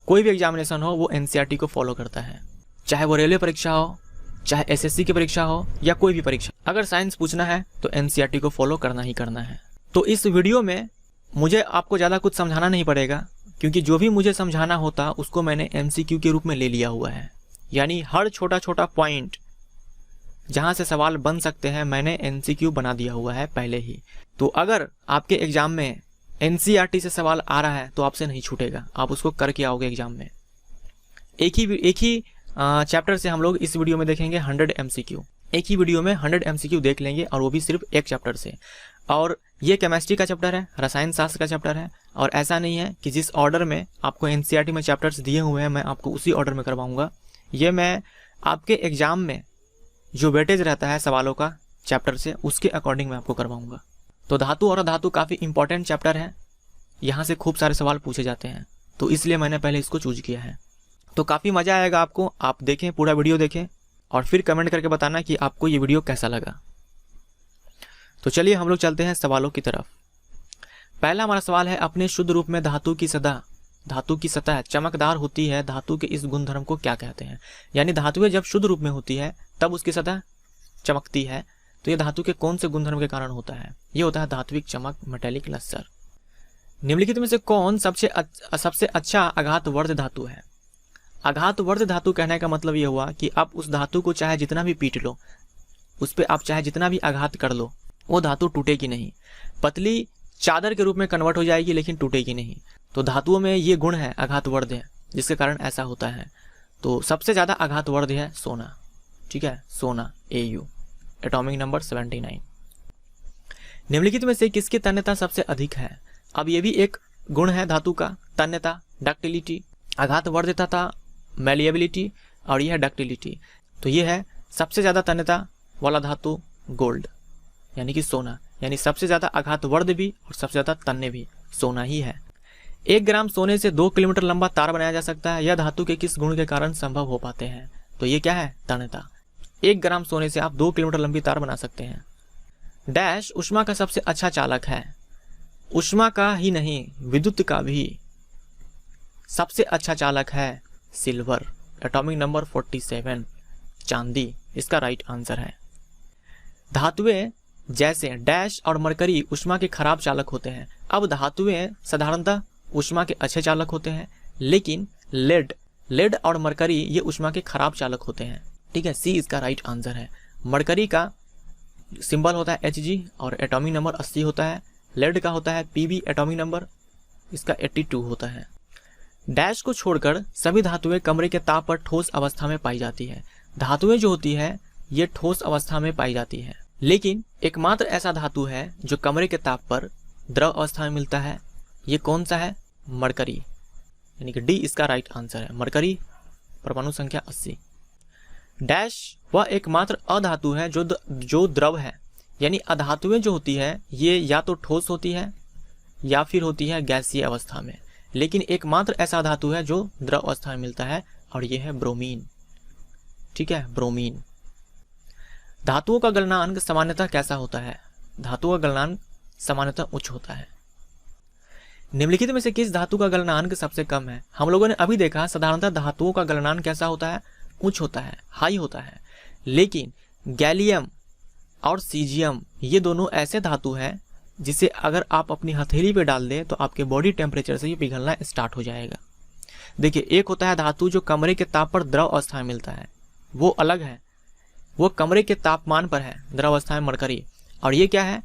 कोई भी एग्जामिनेशन हो वो एनसीईआरटी को फॉलो करता है, चाहे वो रेलवे परीक्षा हो, चाहे एसएससी की परीक्षा हो या कोई भी परीक्षा। अगर साइंस पूछना है तो एनसीईआरटी को फॉलो करना ही करना है। तो इस वीडियो में मुझे आपको ज़्यादा कुछ समझाना नहीं पड़ेगा, क्योंकि जो भी मुझे समझाना होता उसको मैंने एमसीक्यू के रूप में ले लिया हुआ है। यानी हर छोटा छोटा पॉइंट जहाँ से सवाल बन सकते हैं मैंने एमसीक्यू बना दिया हुआ है पहले ही। तो अगर आपके एग्जाम में एनसीईआरटी से सवाल आ रहा है तो आपसे नहीं छूटेगा, आप उसको करके आओगे एग्जाम में। एक ही चैप्टर से हम लोग इस वीडियो में देखेंगे 100 एमसीक्यू। एक ही वीडियो में 100 एमसीक्यू देख लेंगे, और वो भी सिर्फ एक चैप्टर से। और ये केमिस्ट्री का चैप्टर है, रसायन शास्त्र का चैप्टर है। और ऐसा नहीं है कि जिस ऑर्डर में आपको एनसीईआरटी में चैप्टर्स दिए हुए हैं मैं आपको उसी ऑर्डर में करवाऊंगा। ये मैं आपके एग्जाम में जो वेटेज रहता है सवालों का चैप्टर से, उसके अकॉर्डिंग मैं आपको करवाऊंगा। तो धातु और अधातु काफ़ी इंपॉर्टेंट चैप्टर है, यहाँ से खूब सारे सवाल पूछे जाते हैं, तो इसलिए मैंने पहले इसको चूज किया है। तो काफ़ी मज़ा आएगा आपको, आप देखें, पूरा वीडियो देखें और फिर कमेंट करके बताना कि आपको ये वीडियो कैसा लगा। तो चलिए हम लोग चलते हैं सवालों की तरफ। पहला हमारा सवाल है, अपने शुद्ध रूप में धातु की सतह चमकदार होती है, धातु के इस गुणधर्म को क्या कहते हैं। यानी धातुएं जब शुद्ध रूप में होती है तब उसकी सतह चमकती है, तो ये धातु के कौन से गुणधर्म के कारण होता है। ये होता है धात्विक चमक, मेटेलिक लस्टर। निम्नलिखित में से कौन सबसे अच्छा आघातवर्ध धातु है। आघातवर्ध धातु कहने का मतलब ये हुआ कि आप उस धातु को चाहे जितना भी पीट लो, उस पर आप चाहे जितना भी आघात कर लो, वो धातु टूटेगी नहीं, पतली चादर के रूप में कन्वर्ट हो जाएगी लेकिन टूटेगी नहीं। तो धातुओं में ये गुण है, आघातवर्ध है, जिसके कारण ऐसा होता है। तो सबसे ज़्यादा आघातवर्ध है सोना। ठीक है, सोना Au, एटॉमिक नंबर 79। निम्नलिखित में से किसकी तन्यता सबसे अधिक है। अब ये भी एक गुण है धातु का, तन्यता, डक्टिलिटी। आघातवर्धता था मैलिएबिलिटी और यह है डक्टिलिटी। तो ये है सबसे ज़्यादा तन्यता वाला धातु गोल्ड, यानी कि सोना। यानी सबसे ज़्यादा आघातवर्ध भी और सबसे ज़्यादा तन्य भी सोना ही है। 1 ग्राम सोने से 2 किलोमीटर लंबा तार बनाया जा सकता है। यह धातु के किस गुण के कारण संभव हो पाते हैं। तो ये क्या है, तन्यता। 1 ग्राम सोने से आप 2 किलोमीटर लंबी तार बना सकते हैं। डैश ऊष्मा का सबसे अच्छा चालक है। ऊष्मा का ही नहीं, विद्युत का भी सबसे अच्छा चालक है सिल्वर, एटॉमिक नंबर 47, चांदी इसका राइट आंसर है। धातुएं जैसे डैश और मरकरी ऊष्मा के खराब चालक होते हैं। अब धातुएं साधारणतः ऊष्मा के अच्छे चालक होते हैं, लेकिन लेड और मरकरी ये ऊष्मा के खराब चालक होते हैं। ठीक है, सी इसका राइट आंसर है। मरकरी का सिंबल होता है Hg और एटॉमिक नंबर 80 होता है। लेड का होता है Pb, एटॉमिक नंबर इसका 82 होता है। डैश को छोड़कर सभी धातुएं कमरे के ताप पर ठोस अवस्था में पाई जाती है। धातुएं जो होती है ये ठोस अवस्था में पाई जाती है, लेकिन एकमात्र ऐसा धातु है जो कमरे के ताप पर द्रव अवस्था में मिलता है। ये कौन सा है, मरकरी, यानी कि डी इसका राइट आंसर है। मरकरी, परमाणु संख्या 80। डैश वह एकमात्र अधातु है जो द्रव है। यानी अधातुएं जो होती है ये या तो ठोस होती है या फिर होती है गैसीय अवस्था में, लेकिन एकमात्र ऐसा धातु है जो द्रव अवस्था में मिलता है, और यह है ब्रोमीन। ठीक है, ब्रोमीन। धातुओं का गलनांक सामान्यतः कैसा होता है। धातुओं का गलनांक सामान्यतः उच्च होता है। निम्नलिखित में से किस धातु का गलनांक सबसे कम है। हम लोगों ने अभी देखा साधारणतः धातुओं का गलनांक कैसा होता है, उच्च होता है, हाई होता है। लेकिन गैलियम और सीजियम ये दोनों ऐसे धातु हैं जिसे अगर आप अपनी हथेली पे डाल दें तो आपके बॉडी टेम्परेचर से ये पिघलना स्टार्ट हो जाएगा। देखिए, एक होता है धातु जो कमरे के ताप पर द्रव अवस्था में मिलता है, वो अलग है, वो कमरे के तापमान पर है, द्रव अवस्था में मरकरी। और ये क्या है,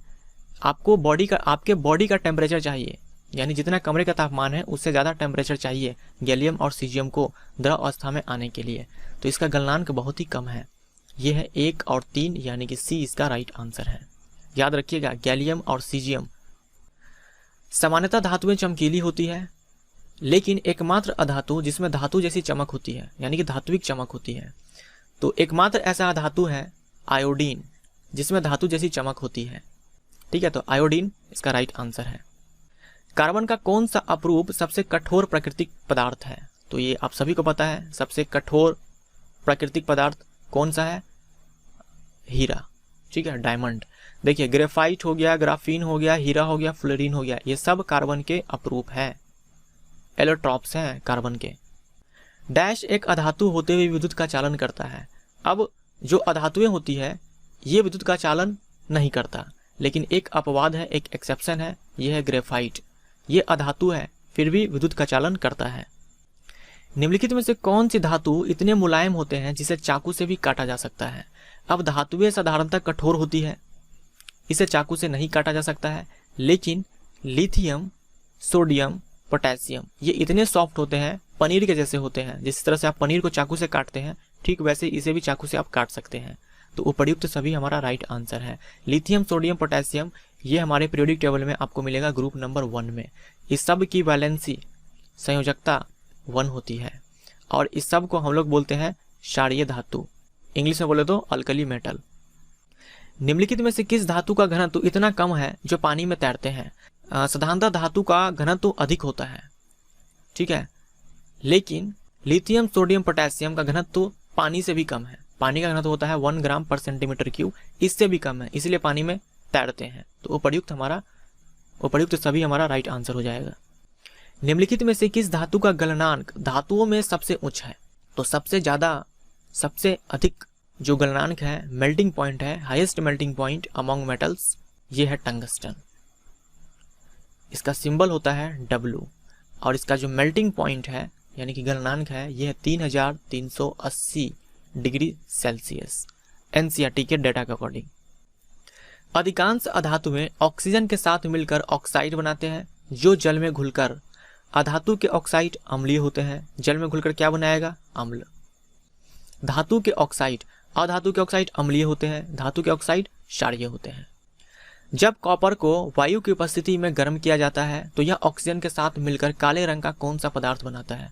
आपको आपके बॉडी का टेम्परेचर चाहिए, यानी जितना कमरे का तापमान है उससे ज़्यादा टेम्परेचर चाहिए गैलियम और सीजियम को द्रव अवस्था में आने के लिए। तो इसका गलनांक बहुत ही कम है। ये है 1 और 3, यानी कि सी इसका राइट आंसर है। याद रखिएगा, गैलियम और सीजियम। सामान्यतः धातुएं चमकीली होती है, लेकिन एकमात्र अधातु जिसमें धातु जैसी चमक होती है, यानी कि धात्विक चमक होती है, तो एकमात्र ऐसा धातु है आयोडीन, जिसमें धातु जैसी चमक होती है। ठीक है, तो आयोडीन इसका राइट आंसर है। कार्बन का कौन सा अपरूप सबसे कठोर प्राकृतिक पदार्थ है। तो ये आप सभी को पता है, सबसे कठोर प्राकृतिक पदार्थ कौन सा है, हीरा। ठीक है, डायमंड। देखिए, ग्रेफाइट हो गया, ग्राफीन हो गया, हीरा हो गया, फ्लोरीन हो गया, ये सब कार्बन के अपरूप है, एलोट्रॉप्स हैं कार्बन के। डैश एक अधातु होते हुए विद्युत का चालन करता है। अब जो अधातुएं होती है ये विद्युत का चालन नहीं करता, लेकिन एक अपवाद है, एक एक्सेप्शन है, यह है ग्रेफाइट। ये अधातु है फिर भी विद्युत का चालन करता है। निम्नलिखित में से कौन सी धातु इतने मुलायम होते हैं जिसे चाकू से भी काटा जा सकता है। अब धातुएं साधारणतः कठोर होती है, इसे चाकू से नहीं काटा जा सकता है, लेकिन लिथियम, सोडियम, पोटेशियम ये इतने सॉफ्ट होते हैं, पनीर के जैसे होते हैं। जिस तरह से आप पनीर को चाकू से काटते हैं ठीक वैसे इसे भी चाकू से आप काट सकते हैं। तो उपर्युक्त सभी हमारा राइट आंसर है। लिथियम, सोडियम, पोटेशियम ये हमारे पीरियोडिक टेबल में आपको मिलेगा ग्रुप नंबर 1 में। इस सब की वैलेंसी संयोजकता 1 होती है और इस सब को हम लोग बोलते हैं क्षारीय धातु, इंग्लिश में बोले तो अल्कली मेटल। निम्नलिखित में से किस धातु का घनत्व इतना कम है जो पानी में तैरते हैं। साधारणतः धातु का घनत्व अधिक होता है, ठीक है, लेकिन लिथियम, सोडियम, पोटेशियम का घनत्व पानी से भी कम है। पानी का घनत्व होता है 1 ग्राम पर सेंटीमीटर क्यूब, इससे भी कम है, इसलिए पानी में तैरते हैं। तो उपर्युक्त सभी हमारा राइट आंसर हो जाएगा। निम्नलिखित में से किस धातु का गलनांक धातुओं में सबसे उच्च है। तो सबसे अधिक जो गलनांक है, मेल्टिंग पॉइंट है, highest melting point among metals, ये है टंगस्टन। इसका सिंबल होता है W और इसका जो मेल्टिंग पॉइंट है यानी कि गलनांक है ये है 3380 डिग्री सेल्सियस, NCERT के डेटा के अकॉर्डिंग। अधिकांश अधातुएं ऑक्सीजन के साथ मिलकर ऑक्साइड बनाते हैं जो जल में घुलकर, अधातु के ऑक्साइड अम्लीय होते हैं, जल में घुलकर क्या बनाएगा, अम्ल। धातु के ऑक्साइड, अधातु के ऑक्साइड अम्लीय होते हैं, धातु के ऑक्साइड क्षारीय होते हैं। जब कॉपर को वायु की उपस्थिति में गर्म किया जाता है तो यह ऑक्सीजन के साथ मिलकर काले रंग का कौन सा पदार्थ बनाता है।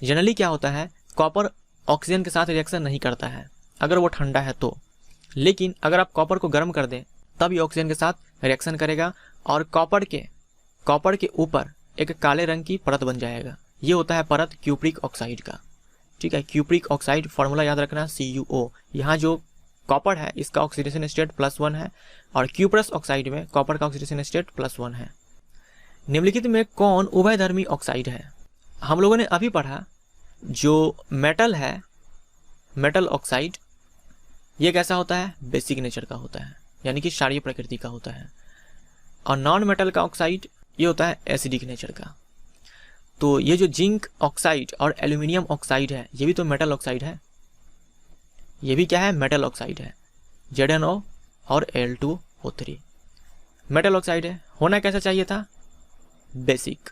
जनरली क्या होता है, कॉपर ऑक्सीजन के साथ रिएक्शन नहीं करता है अगर वो ठंडा है तो, लेकिन अगर आप कॉपर को गर्म कर दें तब ये ऑक्सीजन के साथ रिएक्शन करेगा और कॉपर के ऊपर एक काले रंग की परत बन जाएगा। ये होता है परत क्यूप्रिक ऑक्साइड का, ठीक है। क्यूप्रिक ऑक्साइड फॉर्मूला याद रखना CuO। यहाँ जो कॉपर है इसका ऑक्सीडेशन स्टेट +1 है और क्यूप्रस ऑक्साइड में कॉपर का ऑक्सीडेशन स्टेट +1 है। निम्नलिखित में कौन उभयधर्मी ऑक्साइड है। हम लोगों ने अभी पढ़ा जो मेटल है, मेटल ऑक्साइड, ये कैसा होता है, बेसिक नेचर का होता है यानी कि क्षारीय प्रकृति का होता है। और नॉन मेटल का ऑक्साइड ये होता है एसिडिक नेचर का। तो ये जो जिंक ऑक्साइड और एल्यूमिनियम ऑक्साइड है ये भी तो मेटल ऑक्साइड है, ये भी क्या है, मेटल ऑक्साइड है। ZnO और Al2O3 मेटल ऑक्साइड है। होना कैसा चाहिए था, बेसिक,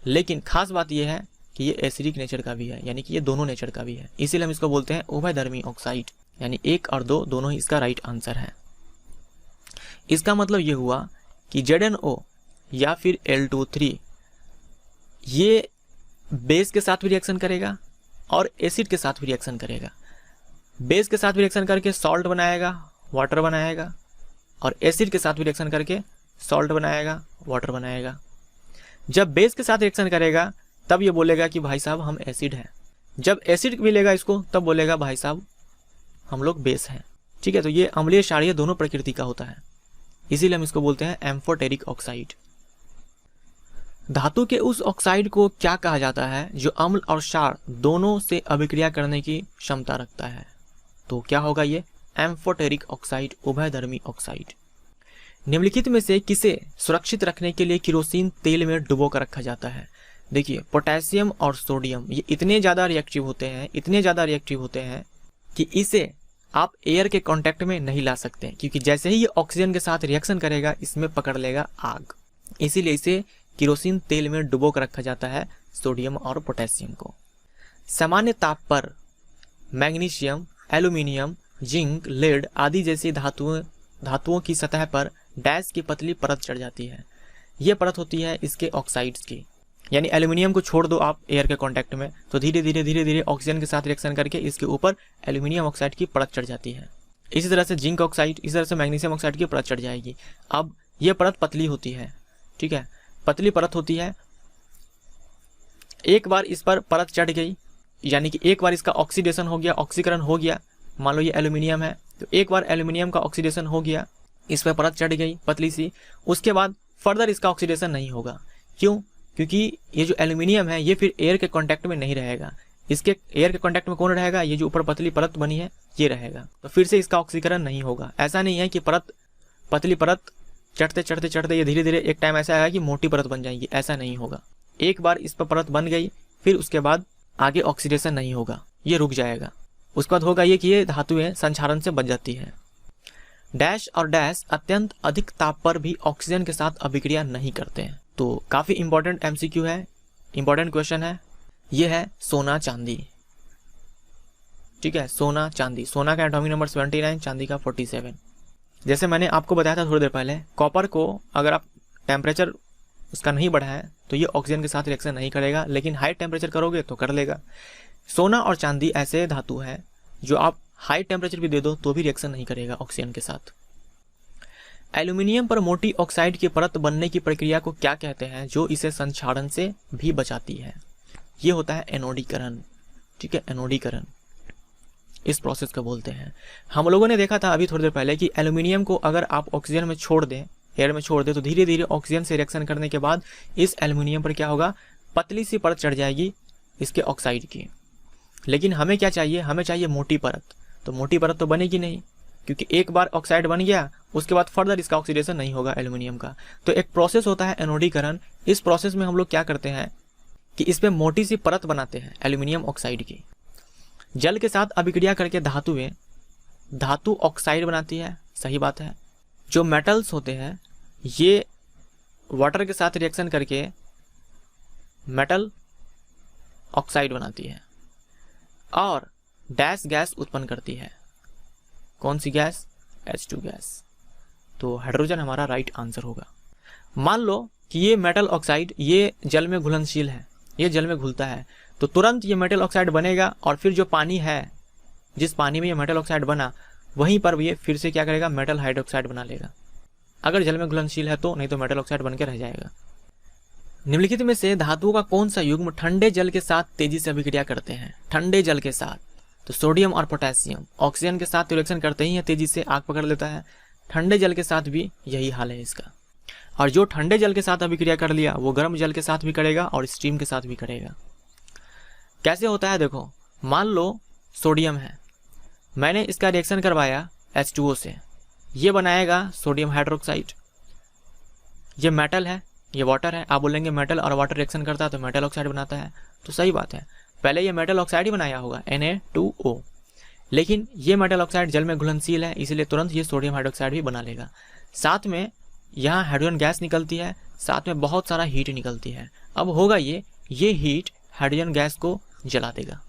लेकिन खास बात यह है कि ये एसिडिक नेचर का भी है यानी कि ये दोनों नेचर का भी है, इसीलिए हम इसको बोलते हैं उभयधर्मी ऑक्साइड, यानी 1 और 2 दोनों ही इसका राइट आंसर है। इसका मतलब ये हुआ कि ZnO या फिर Al2O3 ये बेस के साथ भी रिएक्शन करेगा और एसिड के साथ भी रिएक्शन करेगा। बेस के साथ भी रिएक्शन करके सॉल्ट बनाएगा, वाटर बनाएगा, और एसिड के साथ भी रिएक्शन करके सॉल्ट बनाएगा, वाटर बनाएगा। जब बेस के साथ रिएक्शन करेगा तब ये बोलेगा कि भाई साहब हम एसिड हैं, जब एसिड मिलेगा इसको तब बोलेगा भाई साहब हम लोग बेस हैं, ठीक है। तो ये अम्लीय क्षारीय दोनों प्रकृति का होता है, इसीलिए हम इसको बोलते हैं एम्फोटेरिक ऑक्साइड। धातु के उस ऑक्साइड को क्या कहा जाता है जो अम्ल और क्षार दोनों से अभिक्रिया करने की क्षमता रखता है। तो क्या होगा ये, एम्फोटेरिक ऑक्साइड, उभयधर्मी ऑक्साइड। निम्नलिखित में से किसे सुरक्षित रखने के लिए केरोसिन तेल में डुबो कर रखा जाता है। देखिए पोटेशियम और सोडियम ये इतने ज़्यादा रिएक्टिव होते हैं कि इसे आप एयर के कांटेक्ट में नहीं ला सकते, क्योंकि जैसे ही ये ऑक्सीजन के साथ रिएक्शन करेगा इसमें पकड़ लेगा आग। इसीलिए इसे केरोसिन तेल में डुबो कर रखा जाता है सोडियम और पोटेशियम को। सामान्य ताप पर मैग्नीशियम, एल्यूमिनियम, जिंक, लेड आदि जैसी धातुओं की सतह पर डैश की पतली परत चढ़ जाती है। यह परत होती है इसके ऑक्साइड्स की, यानी एल्यूमिनियम को छोड़ दो आप एयर के कांटेक्ट में तो धीरे धीरे ऑक्सीजन के साथ रिएक्शन करके इसके ऊपर एल्यूमिनियम ऑक्साइड की परत चढ़ जाती है। इसी तरह से जिंक ऑक्साइड, इसी तरह से मैग्नीशियम ऑक्साइड की परत चढ़ जाएगी। अब यह परत पतली होती है, ठीक है, पतली परत होती है। एक बार इस पर परत चढ़ गई, यानी कि एक बार इसका ऑक्सीडेशन हो गया, ऑक्सीकरण हो गया, मान लो ये एल्यूमिनियम है तो एक बार एल्यूमिनियम का ऑक्सीडेशन हो गया, इस पर परत चढ़ गई पतली सी, उसके बाद फर्दर इसका ऑक्सीडेशन नहीं होगा। क्यों? क्योंकि ये जो एल्यूमिनियम है ये फिर एयर के कांटेक्ट में नहीं रहेगा। इसके एयर के कांटेक्ट में कौन रहेगा, ये जो ऊपर पतली परत बनी है ये रहेगा। तो फिर से इसका ऑक्सीकरण नहीं होगा। ऐसा नहीं है कि पतली परत चढ़ते चढ़ते चढ़ते ये धीरे धीरे एक टाइम ऐसा आएगा कि मोटी परत बन जाएगी, ऐसा नहीं होगा। एक बार इस पर परत बन गई फिर उसके बाद आगे ऑक्सीडेशन नहीं होगा, ये रुक जाएगा। उसके बाद होगा ये कि ये धातुएं संक्षारण से बच जाती है। डैश और डैश अत्यंत अधिक ताप पर भी ऑक्सीजन के साथ अभिक्रिया नहीं करते हैं। तो काफ़ी इंपॉर्टेंट MCQ है, इंपॉर्टेंट क्वेश्चन है। ये है सोना चांदी, ठीक है, सोना चांदी। सोना का एटॉमिक नंबर 79, चांदी का 47। जैसे मैंने आपको बताया था थोड़ी देर पहले, कॉपर को अगर आप टेम्परेचर उसका नहीं बढ़ाएं तो ये ऑक्सीजन के साथ रिएक्शन नहीं करेगा, लेकिन हाई टेम्परेचर करोगे तो कर लेगा। सोना और चांदी ऐसे धातु है जो आप हाई टेम्परेचर भी दे दो तो भी रिएक्शन नहीं करेगा ऑक्सीजन के साथ। एल्यूमिनियम पर मोटी ऑक्साइड की परत बनने की प्रक्रिया को क्या कहते हैं जो इसे संक्षारण से भी बचाती है? ये होता है एनोडीकरण, ठीक है, एनोडीकरण इस प्रोसेस को बोलते हैं। हम लोगों ने देखा था अभी थोड़ी देर पहले कि एल्यूमिनियम को अगर आप ऑक्सीजन में छोड़ दें, एयर में छोड़ दें, तो धीरे धीरे ऑक्सीजन से रिएक्शन करने के बाद इस एल्यूमिनियम पर क्या होगा, पतली सी परत चढ़ जाएगी इसके ऑक्साइड की। लेकिन हमें क्या चाहिए, हमें चाहिए मोटी परत। तो मोटी परत तो बनेगी नहीं, क्योंकि एक बार ऑक्साइड बन गया उसके बाद फर्दर इसका ऑक्सीडेशन नहीं होगा एल्यूमिनियम का। तो एक प्रोसेस होता है एनोडीकरण। इस प्रोसेस में हम लोग क्या करते हैं कि इस पे मोटी सी परत बनाते हैं एल्यूमिनियम ऑक्साइड की। जल के साथ अभिक्रिया करके धातु ऑक्साइड बनाती है, सही बात है। जो मेटल्स होते हैं ये वाटर के साथ रिएक्शन करके मेटल ऑक्साइड बनाती है और डैश गैस उत्पन्न करती है। कौन सी गैस? H2 gas. तो हाइड्रोजन हमारा राइट आंसर होगा। मान लो कि ये मेटल ऑक्साइड ये जल में घुलनशील है, ये जल में घुलता है, तो तुरंत ये मेटल ऑक्साइड बनेगा और फिर जो पानी है, जिस पानी में ये मेटल ऑक्साइड बना, वहीं पर ये फिर से क्या करेगा, मेटल हाइड्रोक्साइड बना लेगा। अगर जल में घुलनशील है तो, नहीं तो मेटल ऑक्साइड बन के रह जाएगा। निम्नलिखित में से धातुओं का कौन सा युग्म ठंडे जल के साथ तेजी से अभिक्रिया करते हैं? ठंडे जल के साथ तो सोडियम और पोटेशियम ऑक्सीजन के साथ रिएक्शन करते ही है, तेजी से आग पकड़ लेता है। ठंडे जल के साथ भी यही हाल है इसका। और जो ठंडे जल के साथ अभिक्रिया कर लिया वो गर्म जल के साथ भी करेगा और स्टीम के साथ भी करेगा। कैसे होता है देखो, मान लो सोडियम है, मैंने इसका रिएक्शन करवाया H2O से, ये बनाएगा सोडियम हाइड्रोक्साइड। ये मेटल है, ये वाटर है। आप बोलेंगे मेटल और वाटर रिएक्शन करता है तो मेटल ऑक्साइड बनाता है, तो सही बात है, पहले ये मेटल ऑक्साइड ही बनाया होगा Na2O, लेकिन ये मेटल ऑक्साइड जल में घुलनशील है इसलिए तुरंत ये सोडियम हाइड्रोक्साइड भी बना लेगा। साथ में यहाँ हाइड्रोजन गैस निकलती है, साथ में बहुत सारा हीट निकलती है। अब होगा ये हीट हाइड्रोजन गैस को जला देगा।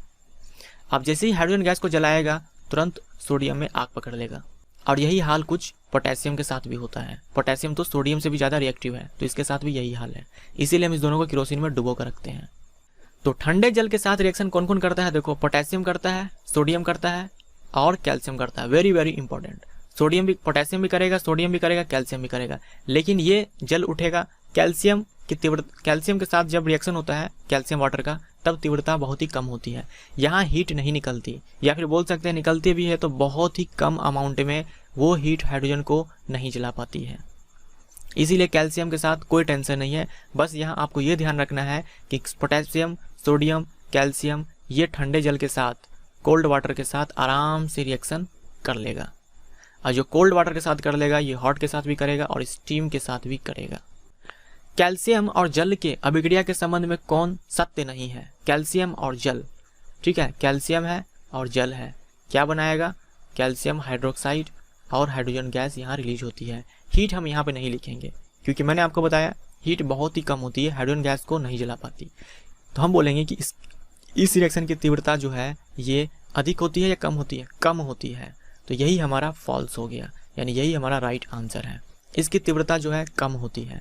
अब जैसे ही हाइड्रोजन गैस को जलाएगा तुरंत सोडियम में आग पकड़ लेगा। और यही हाल कुछ पोटेशियम के साथ भी होता है। पोटेशियम तो सोडियम से भी ज़्यादा रिएक्टिव है, तो इसके साथ भी यही हाल है, इसीलिए हम इस दोनों को केरोसिन में डुबो कर रखते हैं। तो ठंडे जल के साथ रिएक्शन कौन कौन करता है देखो, पोटेशियम करता है, सोडियम करता है और कैल्शियम करता है। Very very important. सोडियम भी, पोटेशियम भी करेगा, सोडियम भी करेगा, कैल्शियम भी करेगा, लेकिन ये जल उठेगा कैल्शियम की तीव्रता। कैल्शियम के साथ जब रिएक्शन होता है कैल्शियम वाटर का, तब तीव्रता बहुत ही कम होती है, यहाँ हीट नहीं निकलती, या फिर बोल सकते हैं निकलती भी है तो बहुत ही कम अमाउंट में वो हीट हाइड्रोजन को नहीं जला पाती है। इसीलिए कैल्शियम के साथ कोई टेंशन नहीं है। बस यहाँ आपको ये ध्यान रखना है कि पोटेशियम, सोडियम, कैल्शियम ये ठंडे जल के साथ, कोल्ड वाटर के साथ आराम से रिएक्शन कर लेगा। और जो कोल्ड वाटर के साथ कर लेगा ये हॉट के साथ भी करेगा और स्टीम के साथ भी करेगा। कैल्शियम और जल के अभिक्रिया के संबंध में कौन सत्य नहीं है? कैल्शियम और जल, ठीक है, कैल्शियम है और जल है, क्या बनाएगा, कैल्शियम हाइड्रोक्साइड और हाइड्रोजन गैस यहाँ रिलीज होती है। हीट हम यहाँ पे नहीं लिखेंगे क्योंकि मैंने आपको बताया हीट बहुत ही कम होती है, हाइड्रोजन गैस को नहीं जला पाती। तो हम बोलेंगे कि इस रिएक्शन की तीव्रता जो है ये अधिक होती है या कम होती है? कम होती है। तो यही हमारा फॉल्स हो गया, यानी यही हमारा राइट आंसर है। इसकी तीव्रता जो है कम होती है।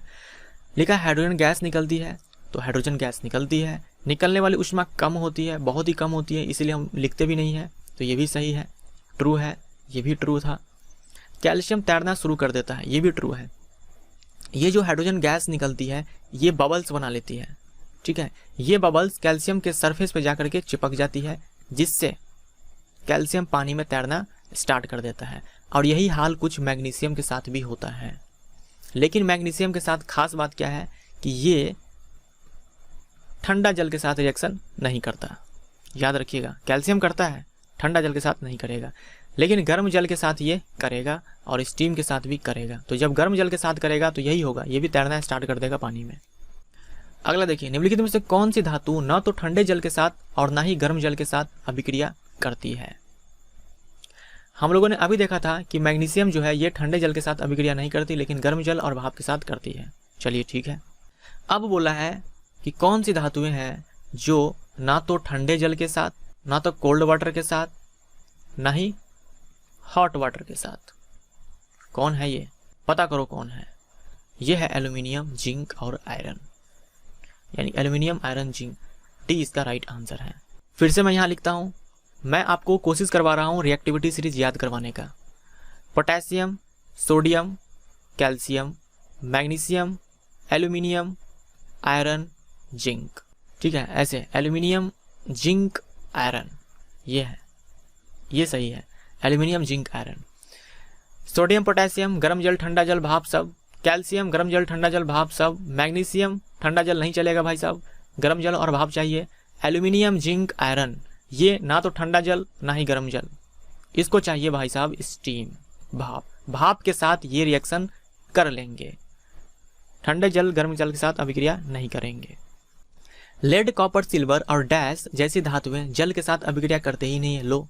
लिखा हाइड्रोजन गैस निकलती है तो हाइड्रोजन गैस निकलती है, निकलने वाली ऊष्मा कम होती है, बहुत ही कम होती है, इसीलिए हम लिखते भी नहीं है। तो ये भी सही है, ट्रू है, ये भी ट्रू था। कैल्शियम तैरना शुरू कर देता है, ये भी ट्रू है। ये जो हाइड्रोजन गैस निकलती है ये बबल्स बना लेती है, ठीक है, ये बबल्स कैल्शियम के सरफेस पे जाकर के चिपक जाती है, जिससे कैल्शियम पानी में तैरना स्टार्ट कर देता है। और यही हाल कुछ मैग्नीशियम के साथ भी होता है। लेकिन मैग्नीशियम के साथ खास बात क्या है कि ये ठंडा जल के साथ रिएक्शन नहीं करता, याद रखिएगा, कैल्शियम करता है, ठंडा जल के साथ नहीं करेगा, लेकिन गर्म जल के साथ ये करेगा और स्टीम के साथ भी करेगा। तो जब गर्म जल के साथ करेगा तो यही होगा, ये भी तैरना स्टार्ट कर देगा पानी में। अगला देखिए, निम्नलिखित में से कौन सी धातु न तो ठंडे जल के साथ और ना ही गर्म जल के साथ अभिक्रिया करती है। हम लोगों ने अभी देखा था कि मैग्नीशियम जो है ये ठंडे जल के साथ अभिक्रिया नहीं करती, लेकिन गर्म जल और भाप के साथ करती है। चलिए ठीक है। अब बोला है कि कौन सी धातुएं हैं जो ना तो ठंडे जल के साथ, ना तो कोल्ड वाटर के साथ, ना ही हॉट वाटर के साथ। कौन है ये, पता करो कौन है। ये है एल्यूमिनियम, जिंक और आयरन, यानी एल्यूमिनियम, आयरन, जिंक। डी इसका राइट आंसर है। फिर से मैं यहाँ लिखता हूँ, मैं आपको कोशिश करवा रहा हूँ रिएक्टिविटी सीरीज याद करवाने का। Potassium, sodium, calcium, magnesium, aluminium, iron, zinc. ठीक है, ऐसे एल्यूमिनियम, जिंक, आयरन, ये है, ये सही है, aluminium, zinc, iron. Sodium, potassium, गर्म जल, ठंडा जल, भाप सब। कैल्शियम, गर्म जल, ठंडा जल, भाप सब। मैग्नीशियम, ठंडा जल नहीं चलेगा भाई साहब, गर्म जल और भाप चाहिए। एल्यूमिनियम, जिंक, आयरन, ये ना तो ठंडा जल ना ही गर्म जल, इसको चाहिए भाई साहब स्टीम, भाप। भाप के साथ ये रिएक्शन कर लेंगे, ठंडे जल गर्म जल के साथ अभिक्रिया नहीं करेंगे। लेड, कॉपर, सिल्वर और डैश जैसी धातुएं जल के साथ अभिक्रिया करते ही नहीं है। लो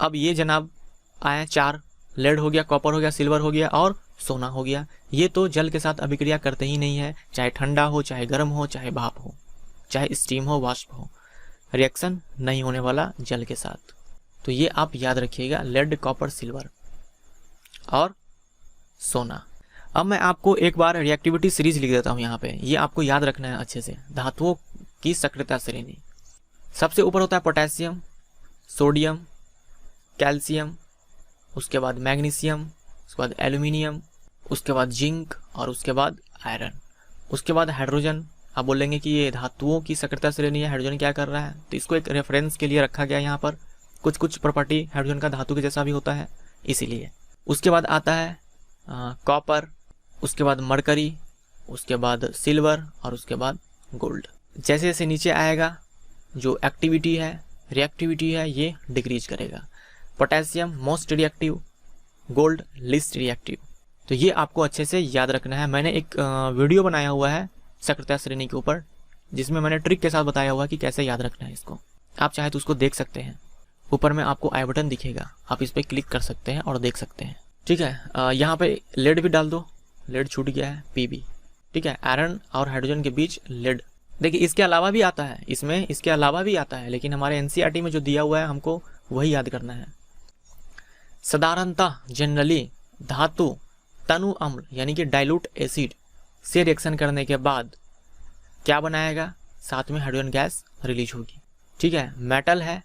अब ये जनाब आए 4, लेड हो गया, कॉपर हो गया, सिल्वर हो गया और सोना हो गया। ये तो जल के साथ अभिक्रिया करते ही नहीं है, चाहे ठंडा हो, चाहे गर्म हो, चाहे भाप हो, चाहे स्टीम हो, वाष्प हो, रिएक्शन नहीं होने वाला जल के साथ। तो ये आप याद रखिएगा, लेड, कॉपर, सिल्वर और सोना। अब मैं आपको एक बार रिएक्टिविटी सीरीज लिख देता हूँ यहाँ पे, ये आपको याद रखना है अच्छे से। धातुओं की सक्रियता श्रेणी, सबसे ऊपर होता है पोटेशियम, सोडियम, कैल्शियम, उसके बाद मैग्नीशियम, उसके बाद एल्यूमिनियम, उसके बाद जिंक और उसके बाद आयरन, उसके बाद हाइड्रोजन। आप बोलेंगे कि ये धातुओं की सक्रियता श्रेणी है, हाइड्रोजन क्या कर रहा है, तो इसको एक रेफरेंस के लिए रखा गया यहाँ पर। कुछ कुछ प्रॉपर्टी हाइड्रोजन का धातु के जैसा भी होता है, इसीलिए। उसके बाद आता है कॉपर, उसके बाद मरकरी, उसके बाद सिल्वर और उसके बाद गोल्ड। जैसे जैसे नीचे आएगा जो एक्टिविटी है, रिएक्टिविटी है, ये डिक्रीज करेगा। Potassium most reactive, gold least reactive. तो ये आपको अच्छे से याद रखना है। मैंने एक वीडियो बनाया हुआ है सक्रियता श्रेणी के ऊपर, जिसमें मैंने ट्रिक के साथ बताया हुआ कि कैसे याद रखना है इसको। आप चाहे तो उसको देख सकते हैं, ऊपर में आपको आई बटन दिखेगा, आप इस पर क्लिक कर सकते हैं और देख सकते हैं। ठीक है, यहाँ पे लेड भी डाल दो, लेड छूट गया है, Pb। ठीक है, आयरन और हाइड्रोजन के बीच लेड। देखिए इसके अलावा भी आता है, इसमें इसके अलावा भी आता है, लेकिन हमारे एनसीईआरटी में जो दिया हुआ है हमको वही याद करना है। साधारणतः जनरली धातु तनु अम्ल यानी कि डाइल्यूट एसिड से रिएक्शन करने के बाद क्या बनाएगा, साथ में हाइड्रोजन गैस रिलीज होगी। ठीक है, मेटल है,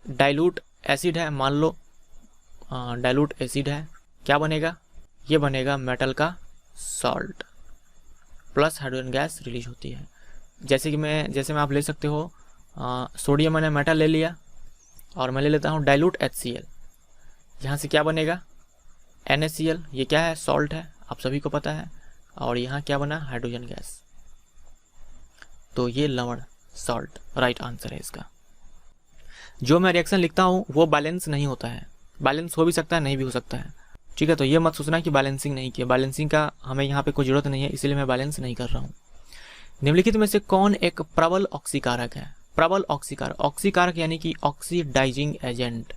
डाइल्यूट एसिड है, मान लो डाइल्यूट एसिड है, क्या बनेगा, ये बनेगा मेटल का salt plus hydrogen gas release होती है। जैसे मैं आप ले सकते हो, सोडियम मैंने मेटल ले लिया और मैं ले लेता हूँ डाइल्यूट HCl, यहाँ से क्या बनेगा NaCl, ये क्या है, सॉल्ट है, आप सभी को पता है, और यहाँ क्या बना, हाइड्रोजन गैस। तो ये लवण, सॉल्ट, राइट आंसर है इसका। जो मैं रिएक्शन लिखता हूँ वो बैलेंस नहीं होता है, बैलेंस हो भी सकता है, नहीं भी हो सकता है। ठीक है, तो ये मत सोचना कि बैलेंसिंग नहीं किया, बैलेंसिंग का हमें यहाँ पे कोई जरूरत नहीं है, इसलिए मैं बैलेंस नहीं कर रहा हूँ। निम्नलिखित में से कौन एक प्रबल ऑक्सीकारक है। प्रबल ऑक्सीकारक, ऑक्सीकारक यानी कि oxidising agent.